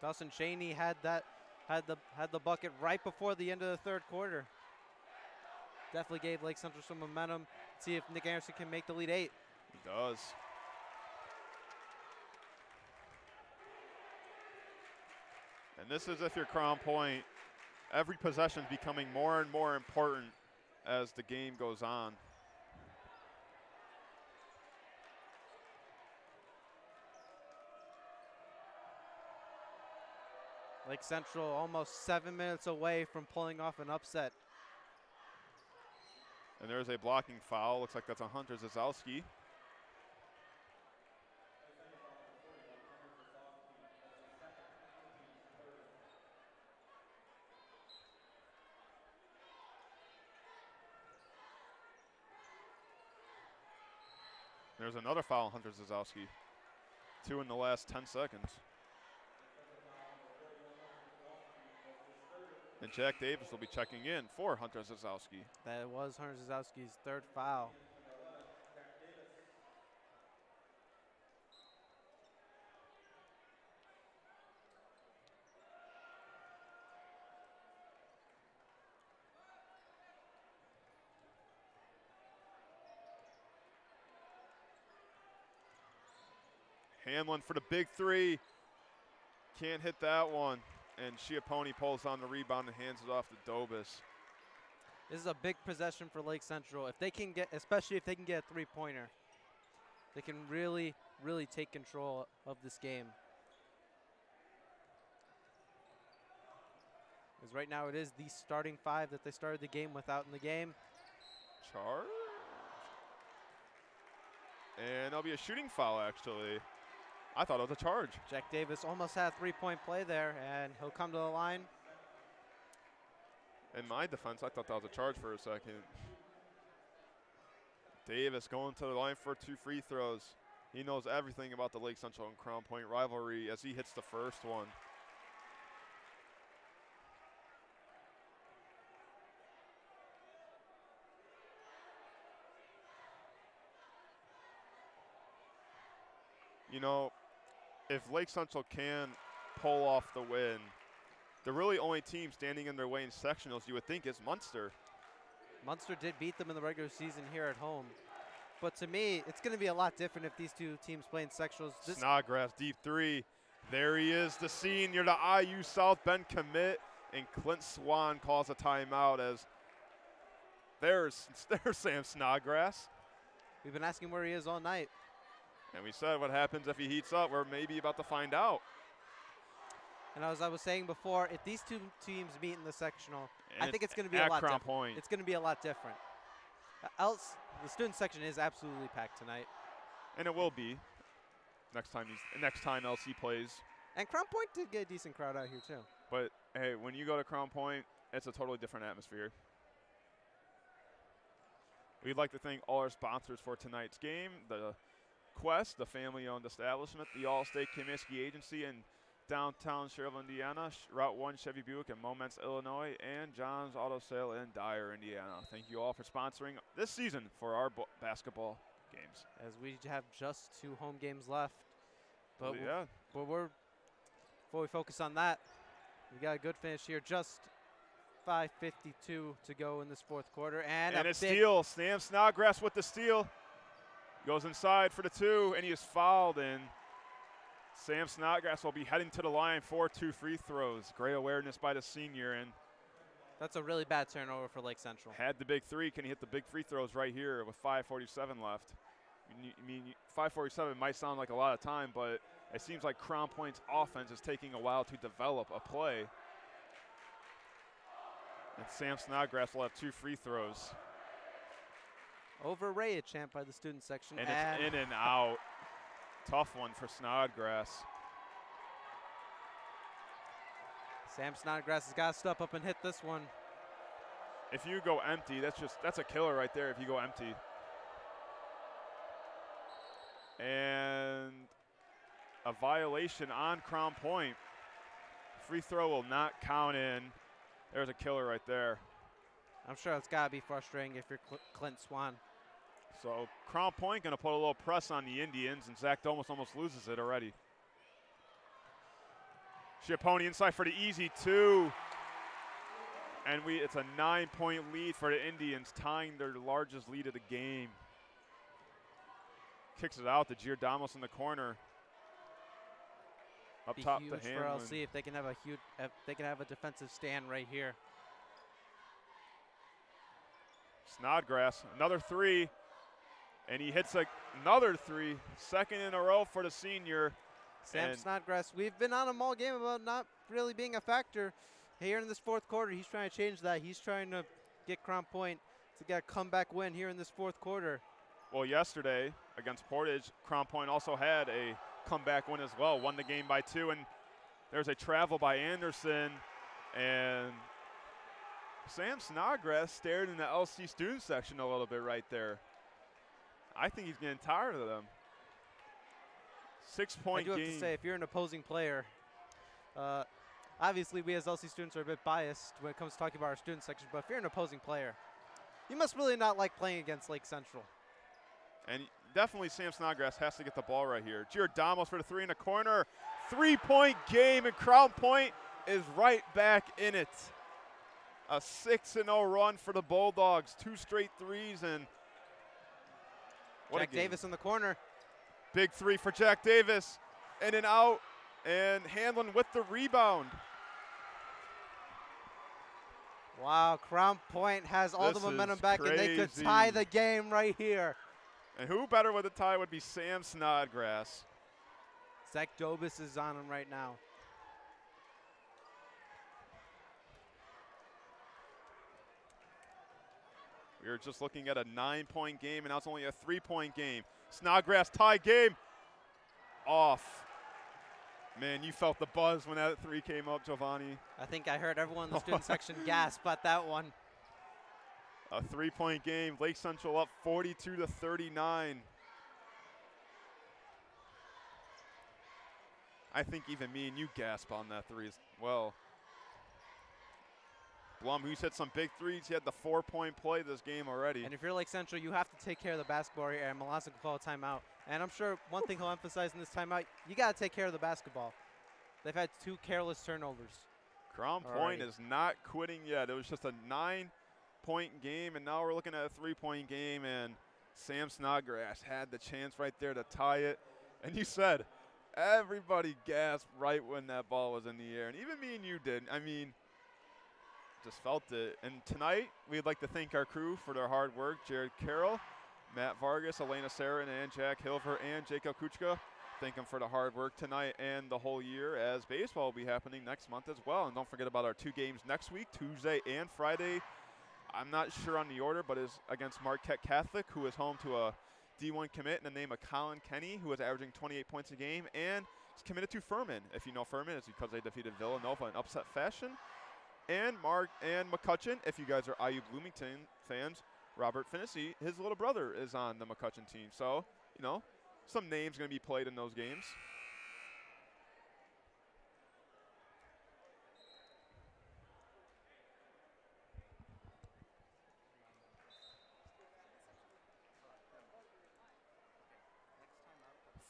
Dawson Cheney had the bucket right before the end of the third quarter. Definitely gave Lake Central some momentum. See if Nick Anderson can make the lead 8. He does. And this is if you're Crown Point. Every possession is becoming more and more important as the game goes on. Lake Central almost 7 minutes away from pulling off an upset. And there's a blocking foul. Looks like that's on Hunter Zazowski. There's another foul on Hunter Zazowski. 2 in the last 10 seconds. And Jack Davis will be checking in for Hunter Zazowski. That was Hunter Zazowski's third foul. Hamlin for the big 3. Can't hit that one. And Schiappone pulls on the rebound and hands it off to Dobis. This is a big possession for Lake Central. If they can get, especially if they can get a 3-pointer, they can really, really take control of this game. Because right now it is the starting 5 that they started the game without in the game. Charge. And there'll be a shooting foul, actually. I thought it was a charge. Jack Davis almost had a 3-point play there, and he'll come to the line. In my defense, I thought that was a charge for a second. Davis going to the line for 2 free throws. He knows everything about the Lake Central and Crown Point rivalry as he hits the first one. You know, if Lake Central can pull off the win, the really only team standing in their way in sectionals, you would think, is Munster. Munster did beat them in the regular season here at home. But to me, it's going to be a lot different if these two teams play in sectionals. Snodgrass, deep 3. There he is, the senior, the IU South Bend commit, and Clint Swan calls a timeout as there's Sam Snodgrass. We've been asking where he is all night. And we said what happens if he heats up. We're maybe about to find out. And as I was saying before, if these two teams meet in the sectional, And I think it's going to be a lot Crown different. Point. It's going to be a lot different. Else, the student section is absolutely packed tonight. And it will be next time LC plays. And Crown Point did get a decent crowd out here too. But hey, when you go to Crown Point, it's a totally different atmosphere. We'd like to thank all our sponsors for tonight's game, the Quest, the family-owned establishment, the All-State Comiskey Agency in downtown Schererville, Indiana, Route 1 Chevy Buick in Momence, Illinois, and John's Auto Sale in Dyer, Indiana. Thank you all for sponsoring this season for our basketball games. As we have just 2 home games left. But yeah. Before we focus on that, we got a good finish here. Just 5:52 to go in this 4th quarter. And a steal. Sam Snodgrass with the steal. Goes inside for the 2, and he is fouled. And Sam Snodgrass will be heading to the line for 2 free throws. Great awareness by the senior. And that's a really bad turnover for Lake Central. Had the big 3. Can he hit the big free throws right here with 5:47 left? I mean, 5:47 might sound like a lot of time, but it seems like Crown Point's offense is taking a while to develop a play. And Sam Snodgrass will have 2 free throws. Overrated champ by the student section. And it's in and out. Tough one for Snodgrass. Sam Snodgrass has got to step up and hit this one. If you go empty, that's a killer right there if you go empty. And a violation on Crown Point. Free throw will not count in. There's a killer right there. I'm sure it's got to be frustrating if you're Clint Swan. So Crown Point going to put a little press on the Indians, and Zach Domus almost loses it already. Schiappone inside for the easy 2. And it's a 9-point lead for the Indians, tying their largest lead of the game. Kicks it out to Giordamos in the corner. Up Be top huge to Hanlon. for LC if they can have a defensive stand right here. Snodgrass, another 3, and he hits another 3, 2nd in a row for the senior. Sam Snodgrass, we've been on him all game about not really being a factor. Here in this 4th quarter, he's trying to change that. He's trying to get Crown Point to get a comeback win here in this 4th quarter. Well, yesterday against Portage, Crown Point also had a comeback win as well, won the game by 2, and there's a travel by Anderson, and Sam Snodgrass stared in the LC student section a little bit right there. I think he's getting tired of them. 6-point game. I do have to say, if you're an opposing player, obviously we as LC students are a bit biased when it comes to talking about our student section, but if you're an opposing player, you must really not like playing against Lake Central. And definitely Sam Snodgrass has to get the ball right here. Giordamos for the 3 in the corner. 3-point game, and Crown Point is right back in it. A 6-0 run for the Bulldogs. 2 straight 3s, and Jack Davis in the corner. Big 3 for Jack Davis. In and out, and Hanlon with the rebound. Wow, Crown Point has all the momentum back, and they could tie the game right here. And who better with a tie would be Sam Snodgrass. Zach Dobis is on him right now. We were just looking at a 9-point game, and now it's only a 3-point game. Snodgrass tie game. Off. Man, you felt the buzz when that 3 came up, Giovanni. I think I heard everyone in the student section gasp at that one. A 3-point game. Lake Central up 42-39. I think even me and you gasp on that 3 as well. Blum, who's hit some big 3s. He had the 4-point play this game already. And if you're Lake Central, you have to take care of the basketball here, and Malasa will call a timeout. And I'm sure one thing he'll emphasize in this timeout, you got to take care of the basketball. They've had 2 careless turnovers. Crown Point is not quitting yet. It was just a 9-point game, and now we're looking at a 3-point game, and Sam Snodgrass had the chance right there to tie it. And you said everybody gasped right when that ball was in the air, and even me and you did. I mean, just felt it. And tonight, we'd like to thank our crew for their hard work. Jared Carroll, Matt Vargas, Elena Sarin, and Jack Hilver, and Jacob Kuchka. Thank them for the hard work tonight and the whole year, as baseball will be happening next month as well. And don't forget about our 2 games next week, Tuesday and Friday. I'm not sure on the order, but is against Marquette Catholic, who is home to a D1 commit in the name of Colin Kenny, who is averaging 28 points a game, and is committed to Furman. If you know Furman, it's because they defeated Villanova in upset fashion. And McCutcheon, if you guys are IU Bloomington fans, Robert Finney, his little brother, is on the McCutcheon team. So, you know, some names going to be played in those games.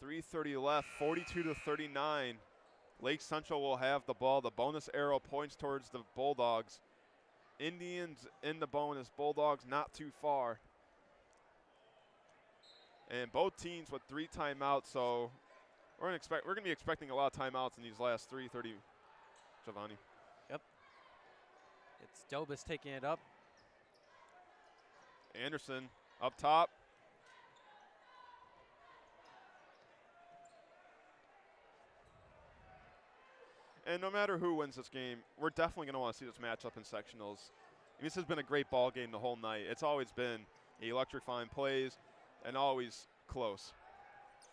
.330 left, 42-39. Lake Central will have the ball. The bonus arrow points towards the Bulldogs. Indians in the bonus, Bulldogs not too far. And both teams with 3 timeouts, so we're going to be expecting a lot of timeouts in these last 3:30. Giovanni. Yep. It's Dobis taking it up. Anderson up top. And no matter who wins this game, we're definitely going to want to see this matchup in sectionals. I mean, this has been a great ball game the whole night. It's always been electrifying plays and always close. It's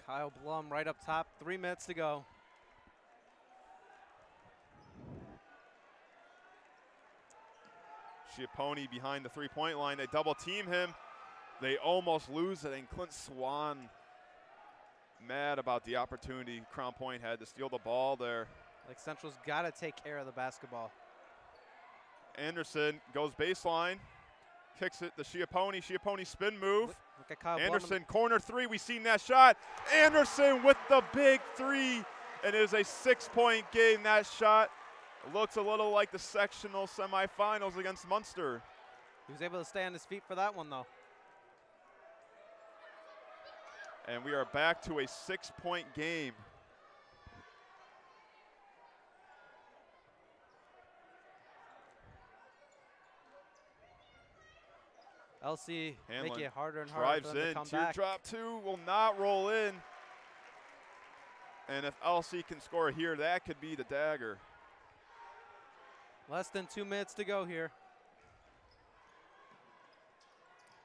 Kyle Blum right up top. 3 minutes to go. Schiappone behind the 3-point line. They double team him. They almost lose it, and Clint Swan mad about the opportunity Crown Point had to steal the ball there. Lake Central's got to take care of the basketball. Anderson goes baseline, kicks it to Schiappone. Schiappone spin move. Look at Kyle Anderson, corner 3. We seen that shot. Anderson with the big 3. It is a 6-point game. That shot looks a little like the sectional semifinals against Munster. He was able to stay on his feet for that one, though. And we are back to a 6-point game. LC Hanlon making it harder and harder for them to come back. Teardrop 2 will not roll in. And if LC can score here, that could be the dagger. Less than 2 minutes to go here.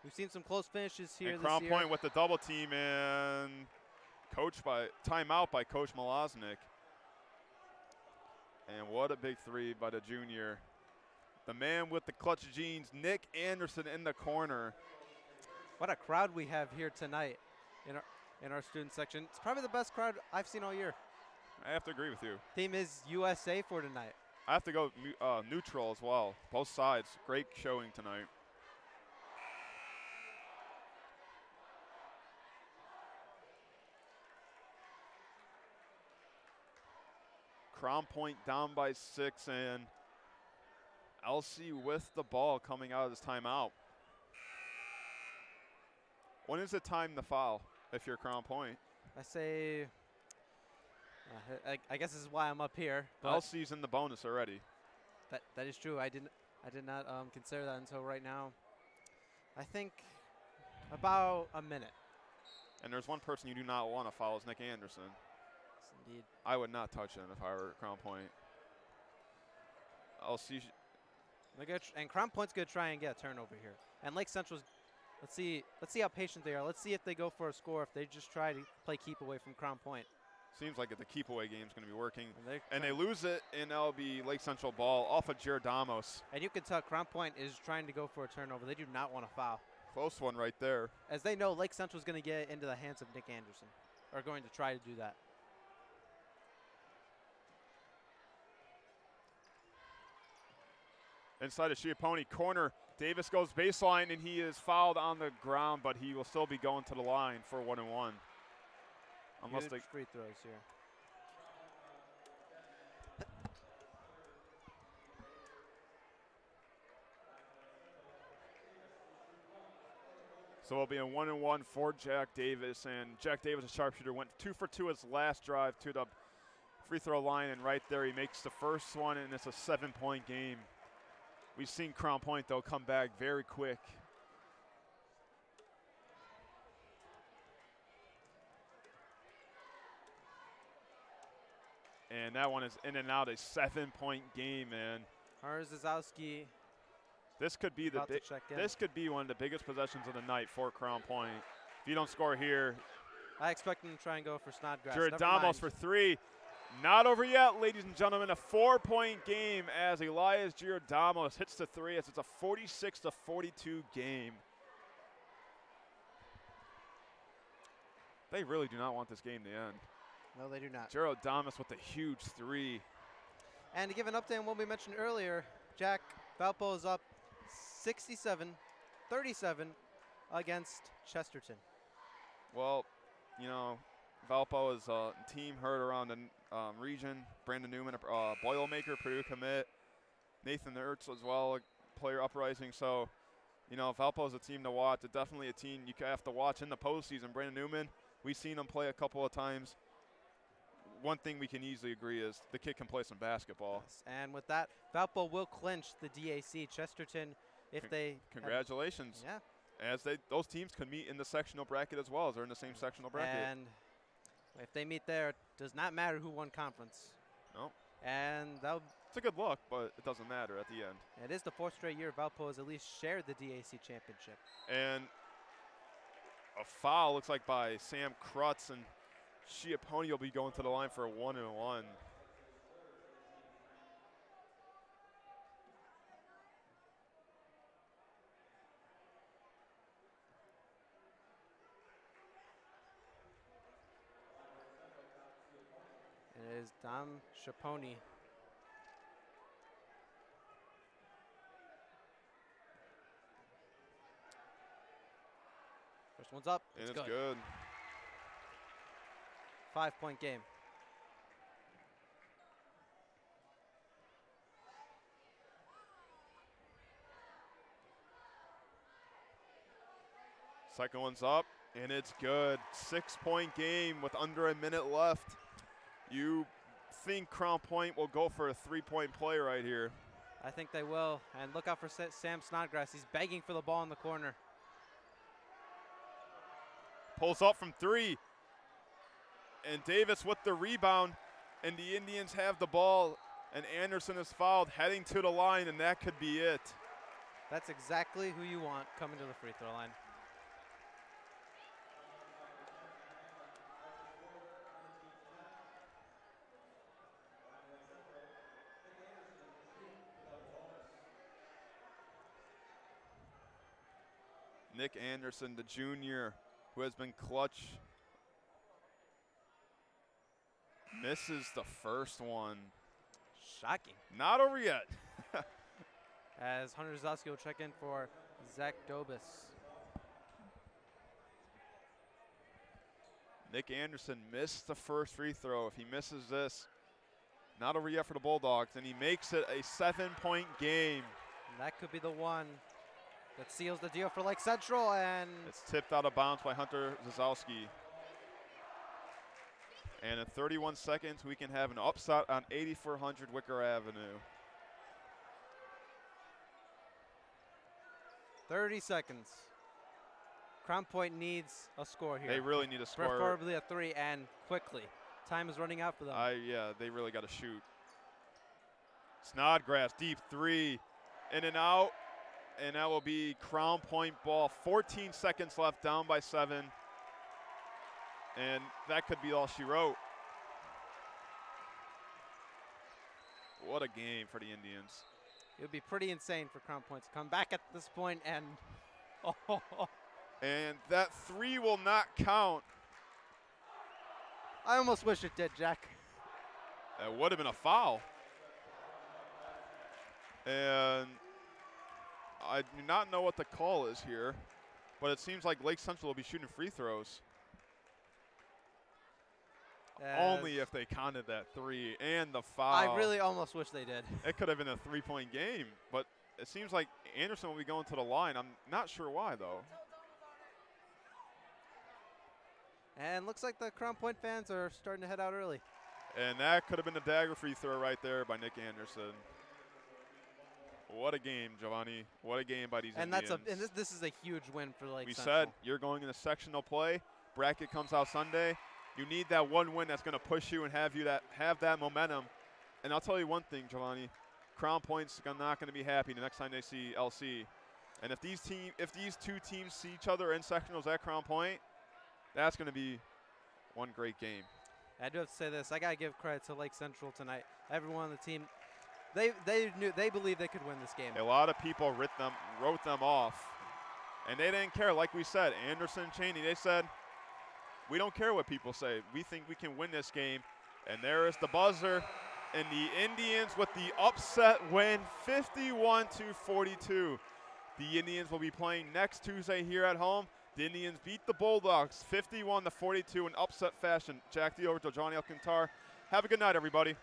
We've seen some close finishes here and this Crown year. Point with the double team and timeout by Coach Malosnik. And what a big 3 by the junior. The man with the clutch jeans, Nick Anderson in the corner. What a crowd we have here tonight in our student section. It's probably the best crowd I've seen all year. I have to agree with you. Theme is USA for tonight. I have to go neutral as well. Both sides, great showing tonight. Crown Point down by 6, and LC with the ball coming out of this timeout. When is it time to foul if you're Crown Point? I say, I guess this is why I'm up here. LC's in the bonus already. That is true. I did not consider that until right now. I think about a minute. And there's one person you do not want to foul is Nick Anderson. Yes, indeed. I would not touch him if I were Crown Point. LC. And Crown Point's going to try and get a turnover here. And Lake Central's, let's see how patient they are. Let's see if they go for a score, if they just try to play keep away from Crown Point. Seems like the keep away game is going to be working. And they lose it, and that'll be Lake Central ball off of Giordamos. And you can tell Crown Point is trying to go for a turnover. They do not want to foul. Close one right there. As they know, Lake Central's going to get into the hands of Nick Anderson, or going to try to do that. Inside of Schiappone, corner. Davis goes baseline, and he is fouled on the ground, but he will still be going to the line for 1 and 1. Unless Huge free throws here. So it'll be a 1 and 1 for Jack Davis, and Jack Davis, a sharpshooter, went 2 for 2 his last drive to the free throw line, and right there he makes the first one, and it's a 7-point game. We've seen Crown Point, though, come back very quick. And that one is in and out, a 7-point game, man. Harzazowski. This could be one of the biggest possessions of the night for Crown Point. If you don't score here, I expect them to try and go for Snodgrass. Giordamos for 3. Not over yet, ladies and gentlemen. A 4-point game as Elias Giordamos hits the three as it's a 46-42 game. They really do not want this game to end. No, they do not. Giordamos with a huge three. And to give an update on what we mentioned earlier, Jack, Valpo is up 67-37 against Chesterton. Well, you know, Valpo is a team heard around the region. Brandon Newman, a Boilermaker, Purdue commit. Nathan Ertz as well, a player uprising. So, you know, Valpo is a team to watch. It's definitely a team you have to watch in the postseason. Brandon Newman, we've seen him play a couple of times. One thing we can easily agree is the kid can play some basketball. Yes, and with that, Valpo will clinch the DAC. Chesterton, if they congratulations. Yeah. As those teams could meet in the sectional bracket as well, as they're in the same sectional bracket. And if they meet there, it does not matter who won conference. No. And it's a good look, but it doesn't matter at the end. It is the 4th straight year Valpo has at least shared the DAC championship. And a foul looks like by Sam Krutz, and Schiapponi will be going to the line for a 1-and-1. It is Dom Schiapponi. First one's up. And it's good. 5-point game. Second one's up, and it's good. 6-point game with under a minute left. You think Crown Point will go for a 3-point play right here? I think they will. And look out for Sam Snodgrass. He's begging for the ball in the corner. Pulls up from 3. And Davis with the rebound. And the Indians have the ball. And Anderson is fouled, heading to the line, and that could be it. That's exactly who you want coming to the free throw line. Nick Anderson, the junior, who has been clutch, misses the first one. Shocking. Not over yet. As Hunter Zosky will check in for Zach Dobis. Nick Anderson missed the first free throw. If he misses this, not over yet for the Bulldogs, and he makes it a 7-point game. And that could be the one that seals the deal for Lake Central, and it's tipped out of bounds by Hunter Zazowski. And in 31 seconds, we can have an upset on 8400 Wicker Avenue. 30 seconds. Crown Point needs a score here. They really need a score. Preferably a 3, and quickly. Time is running out for them. Yeah, they really got to shoot. Snodgrass, deep 3, in and out. And that will be Crown Point ball. 14 seconds left, down by 7. And that could be all she wrote. What a game for the Indians. It would be pretty insane for Crown Point to come back at this point and and that 3 will not count. I almost wish it did, Jack. It would have been a foul. And I do not know what the call is here, but it seems like Lake Central will be shooting free throws. Only if they counted that 3 and the foul. I really almost wish they did. It could have been a 3-point game, but it seems like Anderson will be going to the line. I'm not sure why, though. And looks like the Crown Point fans are starting to head out early. And that could have been a dagger free throw right there by Nick Anderson. What a game, Giovanni. What a game by these Indians. And this is a huge win for Lake Central. We said you're going into sectional play. Bracket comes out Sunday. You need that one win that's going to push you and have that momentum. And I'll tell you one thing, Giovanni. Crown Point's not going to be happy the next time they see LC. And if these two teams see each other in sectionals at Crown Point, that's going to be one great game. I do have to say this. I gotta give credit to Lake Central tonight. Everyone on the team, they believe they could win this game. A lot of people wrote them off, and they didn't care. Like we said, Anderson, Cheney, they said, we don't care what people say. We think we can win this game. And there is the buzzer, and the Indians with the upset win, 51-42. The Indians will be playing next Tuesday here at home. The Indians beat the Bulldogs 51-42 in upset fashion. Jack D over to Johnny Alcantar. Have a good night, everybody.